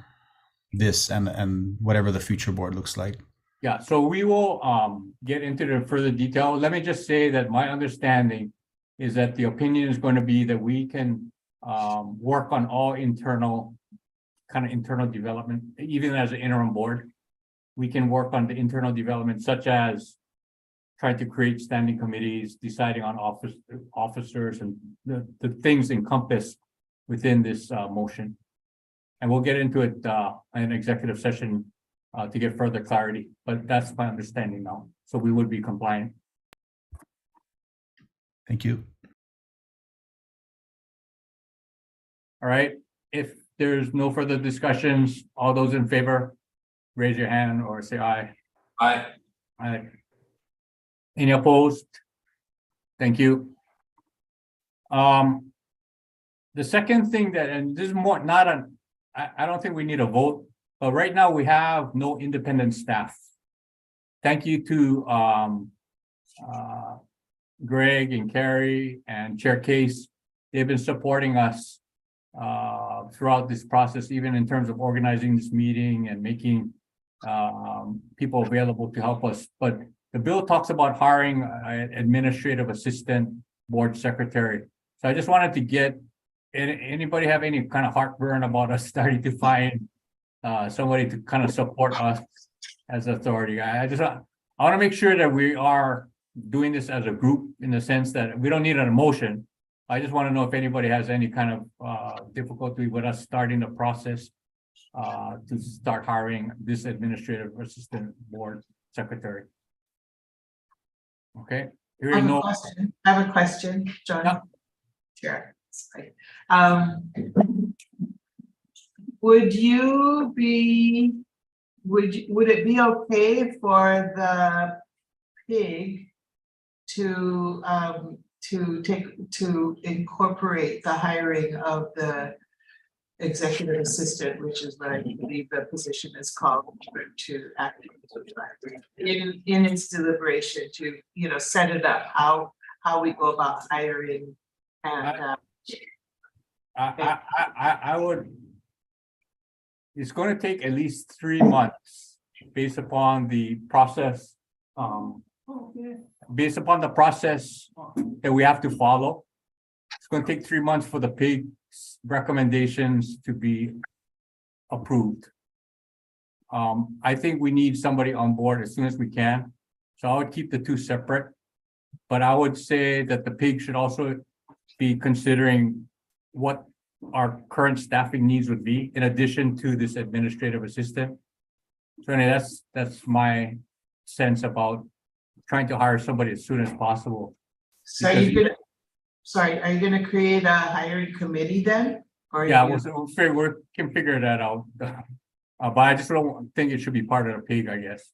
this and whatever the future board looks like? Yeah, so we will get into the further detail. Let me just say that my understanding is that the opinion is going to be that we can work on all internal development, even as an interim board. We can work on the internal development, such as trying to create standing committees, deciding on officers, and the things encompassed within this motion. And we'll get into it in executive session to get further clarity, but that's my understanding now. So we would be compliant. Thank you. All right, if there's no further discussions, all those in favor, raise your hand or say aye. Aye. Aye. Any opposed? Thank you. The second thing that, and this is more not I don't think we need a vote, but right now we have no independent staff. Thank you to Greg and Carrie and Chair Case. They've been supporting us throughout this process, even in terms of organizing this meeting and making people available to help us. But the bill talks about hiring an administrative assistant, board secretary. So I just wanted to get, anybody have any kind of heartburn about us starting to find somebody to kind of support us as authority? I want to make sure that we are doing this as a group, in the sense that we don't need an emotion. I just want to know if anybody has any kind of difficulty with us starting the process to start hiring this administrative assistant board secretary. Okay, I hearing have a no, question. I have a question, John. Yeah. Sure. Sorry. Would you be, would it be okay for the pig to incorporate the hiring of the executive assistant, which is what I believe the position is called, to act in its deliberation to, you know, set it up, how we go about hiring and I would. It's going to take at least 3 months based upon the process. Based upon the process that we have to follow. It's going to take 3 months for the pig's recommendations to be approved. I think we need somebody on board as soon as we can. So I would keep the two separate. But I would say that the pig should also be considering what our current staffing needs would be in addition to this administrative assistant. So anyway, that's my sense about trying to hire somebody as soon as possible. so are you gonna create a hiring committee then? Or Yeah, you- we can figure that out. But I just don't think it should be part of the pig, I guess.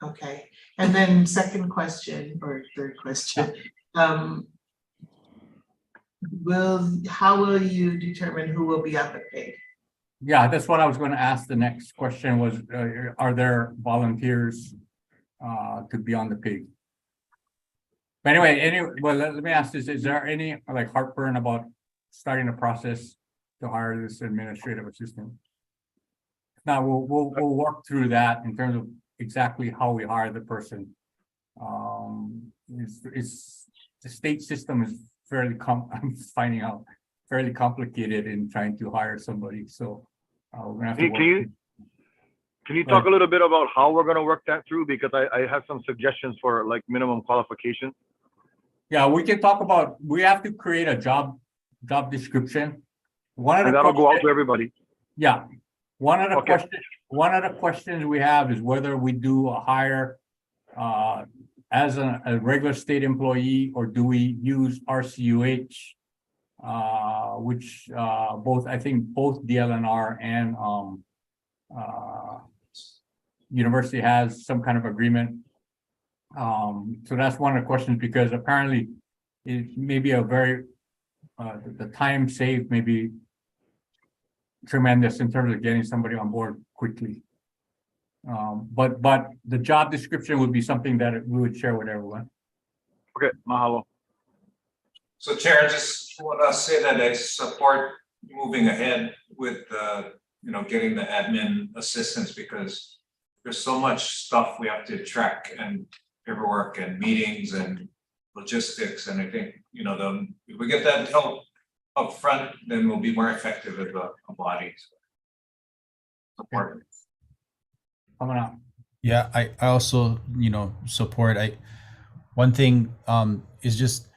Okay, and then second question or third question, how will you determine who will be on the pig? Yeah, that's what I was going to ask. The next question was, are there volunteers to be on the pig? But anyway, well, let me ask this, is there any like heartburn about starting the process to hire this administrative assistant? Now, we'll work through that in terms of exactly how we hire the person. It's the state system is fairly I'm finding out fairly complicated in trying to hire somebody, so we're gonna have to work. Can you talk a little bit about how we're gonna work that through? Because I have some suggestions for like minimum qualification. Yeah, we can talk about, we have to create a job description. And that'll go out to everybody. Yeah, one of the Okay. questions we have is whether we do a hire as a regular state employee, or do we use RCUH, which I think both DLNR and university has some kind of agreement. So that's one of the questions, because apparently it may be a very the time saved may be tremendous in terms of getting somebody on board quickly. But the job description would be something that we would share with everyone. Okay, mahalo. So Chair, I just want to say that I support moving ahead with getting the admin assistance, because there's so much stuff we have to track and paperwork and meetings and logistics. And I think, if we get that help up front, then we'll be more effective as a body. Support. Coming up. Yeah, I also, support. One thing is just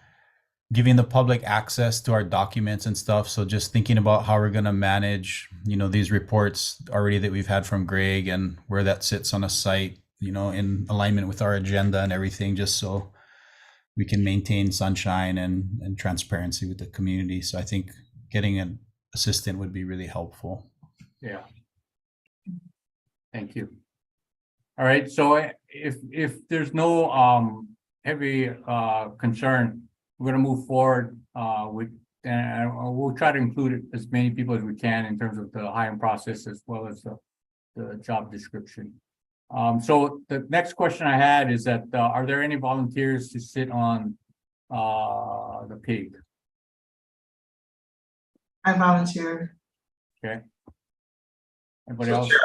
giving the public access to our documents and stuff. So just thinking about how we're going to manage, these reports already that we've had from Greg, and where that sits on a site, in alignment with our agenda and everything, just so we can maintain sunshine and transparency with the community. So I think getting an assistant would be really helpful. Yeah. Thank you. All right, so if there's no heavy concern, we're gonna move forward with, and we'll try to include as many people as we can in terms of the hiring process as well as the job description. So the next question I had is that are there any volunteers to sit on the pig? I volunteer. Okay. Anybody So else? Chair,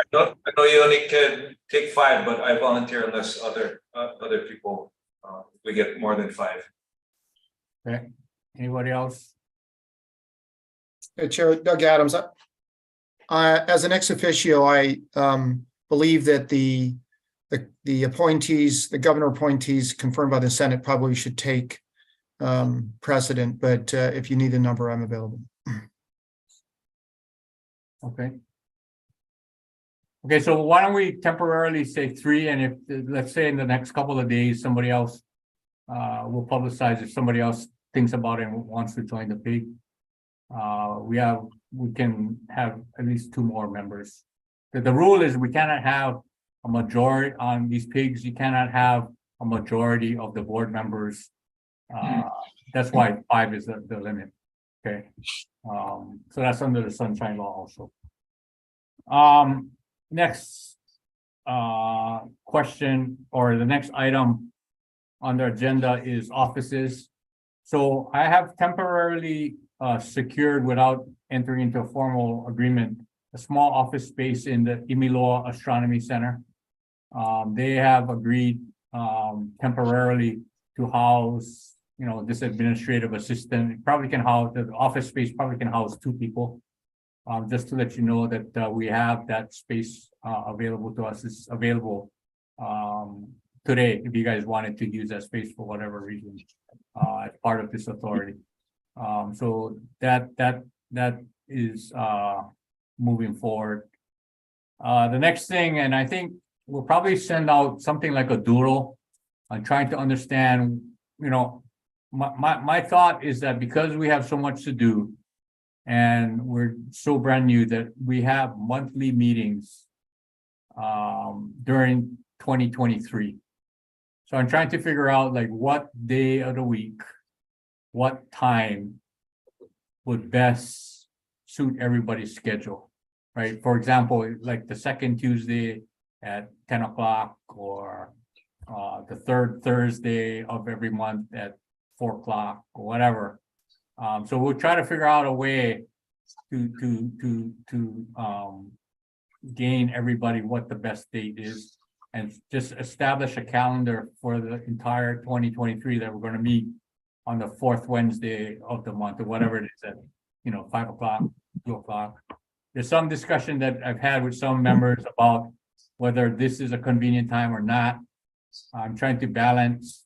I know you only can take 5, but I volunteer unless other people, we get more than 5. Okay. Anybody else? Chair Doug Adams, as an ex officio, I believe that the appointees, the governor appointees confirmed by the Senate probably should take precedent, but if you need a number, I'm available. Okay. Okay, so why don't we temporarily say 3, and if, let's say in the next couple of days, somebody else will publicize if somebody else thinks about it and wants to join the pig. We can have at least 2 more members. The rule is we cannot have a majority on these pigs. You cannot have a majority of the board members. That's why 5 is the limit. Okay. So that's under the Sunshine Law also. Next question, or the next item on the agenda is offices. So I have temporarily secured, without entering into a formal agreement, a small office space in the Imiloa Astronomy Center. They have agreed temporarily to house, this administrative assistant. It probably can house, the office space probably can house 2 people. Just to let you know that we have that space available to us. It's available today if you guys wanted to use that space for whatever reason as part of this authority. So that is moving forward. The next thing, and I think we'll probably send out something like a doodle on trying to understand, my thought is that because we have so much to do and we're so brand new, that we have monthly meetings during 2023. So I'm trying to figure out like what day of the week, what time would best suit everybody's schedule, right? For example, like the second Tuesday at 10 o'clock, or the third Thursday of every month at 4 o'clock, or whatever. So we'll try to figure out a way to gain everybody what the best date is, and just establish a calendar for the entire 2023 that we're going to meet on the 4th Wednesday of the month, or whatever it is, at 5 o'clock, 2 o'clock. There's some discussion that I've had with some members about whether this is a convenient time or not. I'm trying to balance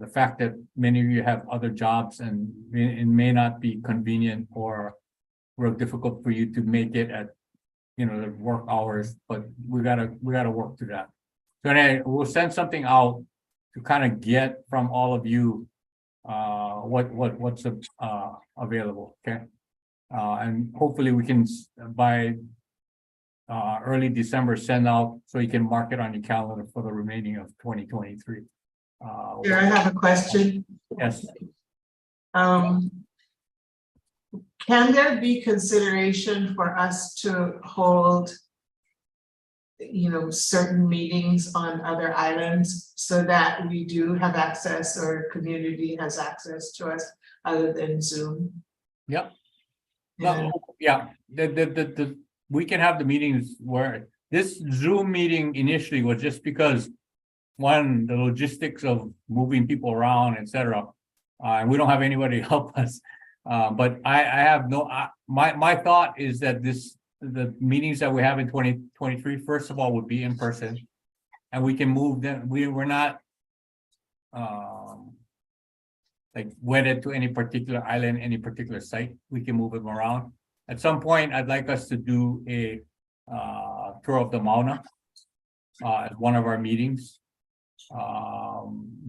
the fact that many of you have other jobs and it may not be convenient or real difficult for you to make it at the work hours, but we gotta work through that. So anyway, we'll send something out to kind of get from all of you what's available, okay? And hopefully we can by early December send out so you can mark it on your calendar for the remaining of 2023. Here, I have a question. Yes. Can there be consideration for us to hold, certain meetings on other islands so that we do have access, or community has access to us other than Zoom? Yep. Yeah. Yeah. We can have the meetings where this Zoom meeting initially was just because, one, the logistics of moving people around, etc. And we don't have anybody to help us. But I have my thought is that the meetings that we have in 2023, first of all, would be in person, and we can move them. We're not like wedded to any particular island, any particular site. We can move them around. At some point, I'd like us to do a tour of the Mauna at one of our meetings.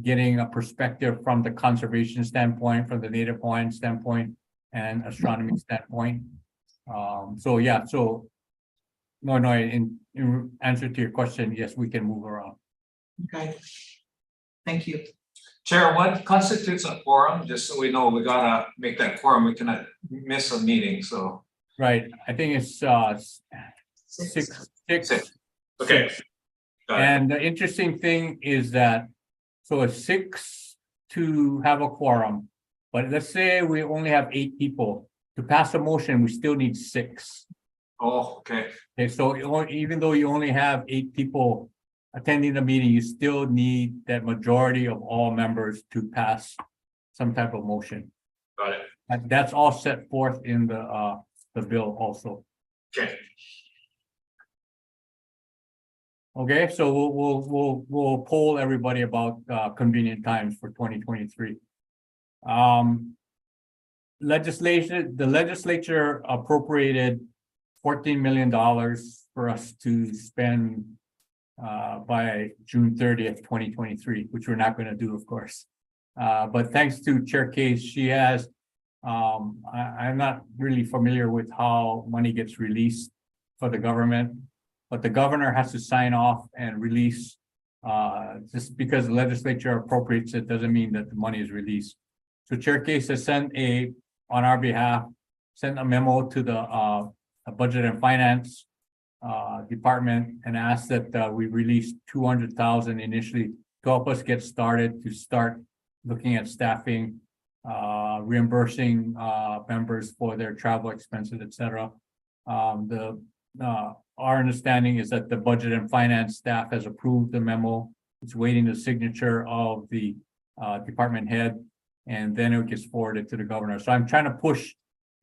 Getting a perspective from the conservation standpoint, from the native Hawaiian standpoint, and astronomy standpoint. So yeah, so no, in answer to your question, yes, we can move around. Okay. Thank you. Chair, what constitutes a quorum? Just so we know, we gotta make that quorum. We cannot miss a meeting, so. Right, I think it's six. Okay. Got it. And the interesting thing is that, so it's 6 to have a quorum, but let's say we only have 8 people. To pass a motion, we still need 6. Oh, okay. Okay, so even though you only have 8 people attending the meeting, you still need that majority of all members to pass some type of motion. Got it. And that's all set forth in the bill also. Okay. Okay, so we'll poll everybody about convenient times for 2023. The legislature appropriated $14 million for us to spend by June 30th, 2023, which we're not going to do, of course. But thanks to Chair Case, she has, I'm not really familiar with how money gets released for the government, but the governor has to sign off and release. Just because the legislature appropriates it doesn't mean that the money is released. So Chair Case has sent on our behalf, sent a memo to the Budget and Finance Department and asked that we release $200,000 initially to help us get started, to start looking at staffing, reimbursing members for their travel expenses, etc. Our understanding is that the Budget and Finance staff has approved the memo. It's waiting the signature of the department head, and then it gets forwarded to the governor. So I'm trying to push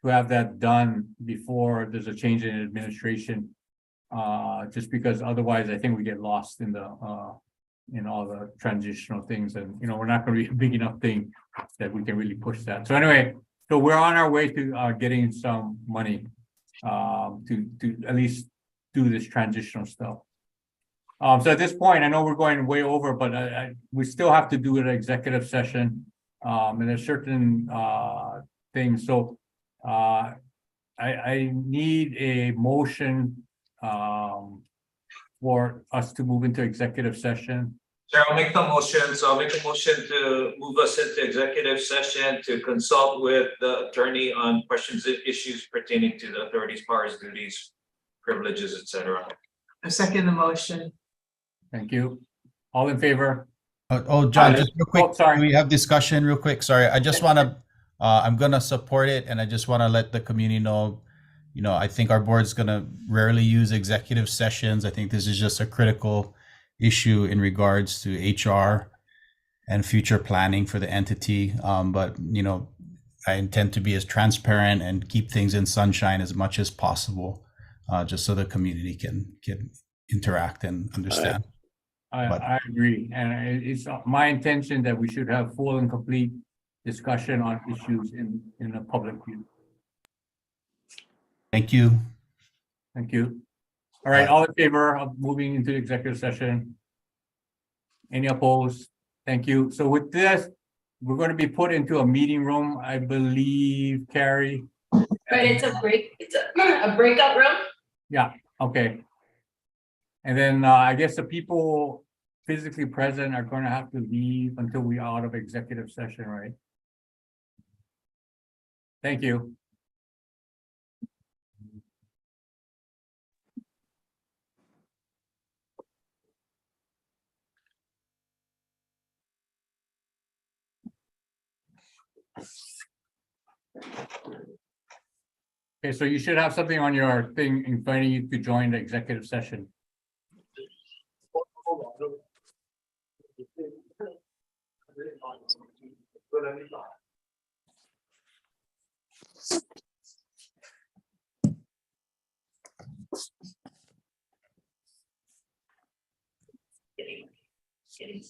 to have that done before there's a change in administration, just because otherwise I think we get lost in all the transitional things, and we're not going to be a big enough thing that we can really push that. So anyway, so we're on our way to getting some money to at least do this transitional stuff. So at this point, I know we're going way over, but we still have to do an executive session, and there's certain things. So I need a motion for us to move into executive session. Chair, I'll make the motion. So I'll make a motion to move us into executive session to consult with the attorney on questions and issues pertaining to the authority's powers, duties, privileges, etc. I second the motion. Thank you. All in favor? John, just real quick. Sorry. Do we have discussion real quick? Sorry, I just want to, I'm going to support it, and I just want to let the community know, I think our board's going to rarely use executive sessions. I think this is just a critical issue in regards to HR and future planning for the entity. But, I intend to be as transparent and keep things in sunshine as much as possible, just so the community can interact and understand. I agree. And it's my intention that we should have full and complete discussion on issues in a public view. Thank you. Thank you. All right, all in favor of moving into executive session? Any opposed? Thank you. So with this, we're going to be put into a meeting room, I believe, Carrie. Right, it's a breakout room. Yeah, okay. And then I guess the people physically present are going to have to leave until we're out of executive session, right? Thank you. Okay, so you should have something on your thing inviting you to join the executive session. Getting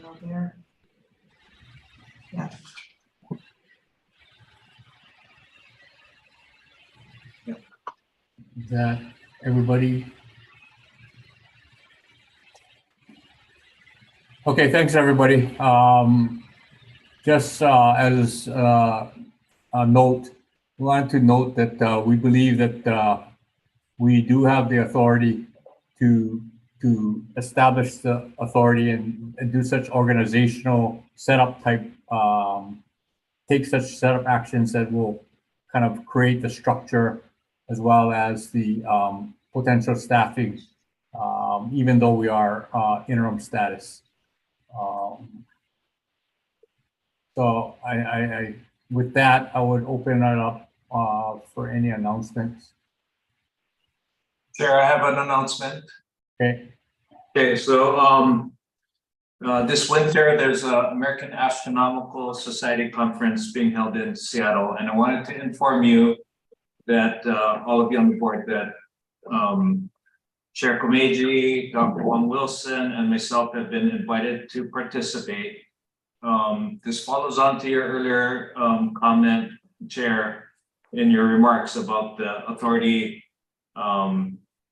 all there. Yeah. Is that everybody? Okay, thanks, everybody. Just as a note, we want to note that we believe that we do have the authority to establish the authority and do such organizational setup type, take such setup actions that will kind of create the structure as well as the potential staffing, even though we are interim status. So I with that, I would open it up for any announcements. Chair, I have an announcement. Okay. Okay, so this winter there's an American Astronomical Society conference being held in Seattle, and I wanted to inform you that all of you on the board that Chair Komeiji, Dr. Wong Wilson, and myself have been invited to participate. This follows on to your earlier comment, Chair, in your remarks about the authority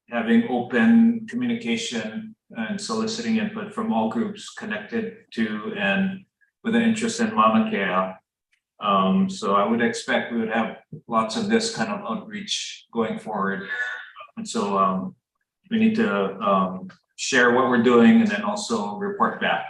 having open communication and soliciting input from all groups connected to and with an interest in Mauna Kea. So I would expect we would have lots of this kind of outreach going forward. And so we need to share what we're doing and then also report back.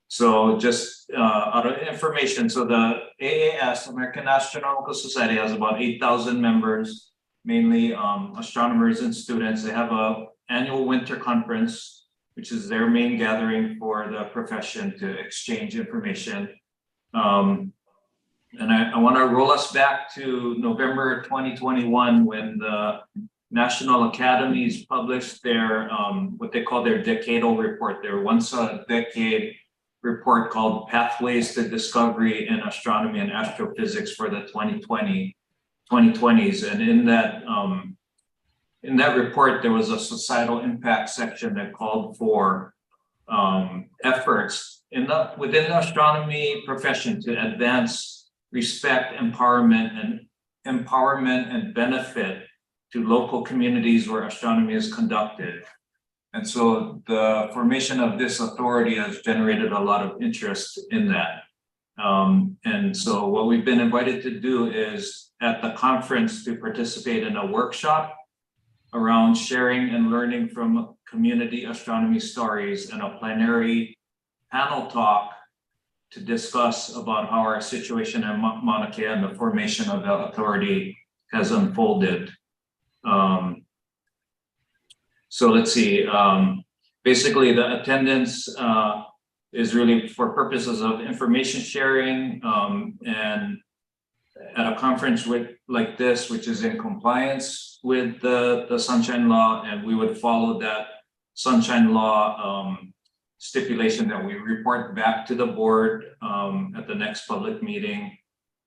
So just out of information, so the AAS, American Astronomical Society, has about 8,000 members, mainly astronomers and students. They have an annual winter conference, which is their main gathering for the profession to exchange information. And I want to roll us back to November 2021 when the National Academies published their what they call their decadal report, their once a decade report called Pathways to Discovery in Astronomy and Astrophysics for the 2020s. And in that report, there was a societal impact section that called for efforts within the astronomy profession to advance respect, empowerment and benefit to local communities where astronomy is conducted. And so the formation of this authority has generated a lot of interest in that. And so what we've been invited to do is at the conference to participate in a workshop around sharing and learning from community astronomy stories and a plenary panel talk to discuss about how our situation in Mauna Kea and the formation of the authority has unfolded. So let's see, basically the attendance is really for purposes of information sharing and at a conference like this, which is in compliance with the Sunshine Law, and we would follow that Sunshine Law stipulation that we report back to the board at the next public meeting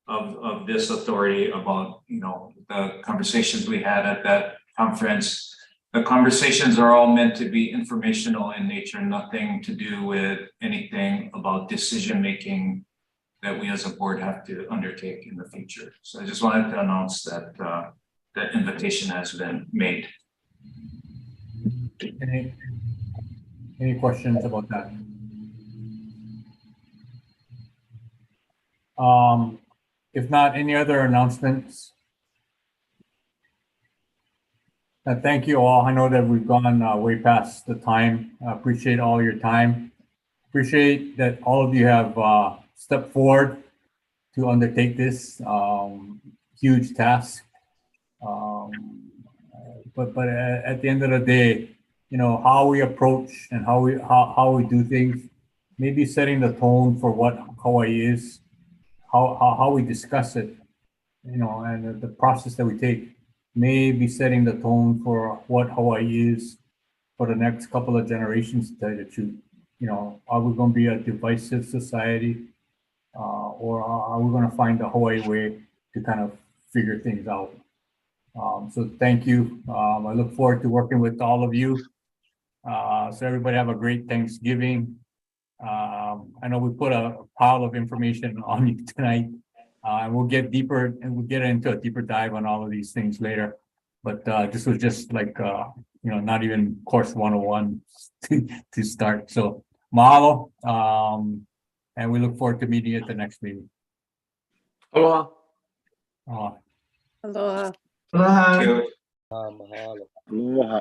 of this authority about, you know, the conversations we had at that conference. The conversations are all meant to be informational in nature, nothing to do with anything about decision-making that we as a board have to undertake in the future. So I just wanted to announce that that invitation has been made. Any questions about that? If not, any other announcements? Thank you all. I know that we've gone way past the time. I appreciate all your time. Appreciate that all of you have stepped forward to undertake this huge task. But at the end of the day, you know, how we approach and how we do things, maybe setting the tone for what Hawaii is, how we discuss it, you know, and the process that we take may be setting the tone for what Hawaii is for the next couple of generations, to tell you the truth. You know, are we going to be a divisive society, or are we going to find the Hawaii way to kind of figure things out? So thank you. I look forward to working with all of you. So everybody have a great Thanksgiving. I know we put a pile of information on you tonight. And we'll get deeper and we'll get into a deeper dive on all of these things later. But this was just like, not even course 101 to start. So mahalo. And we look forward to meeting you at the next meeting. Aloha. Aloha. Aloha. Thank you. Mahalo. Aloha.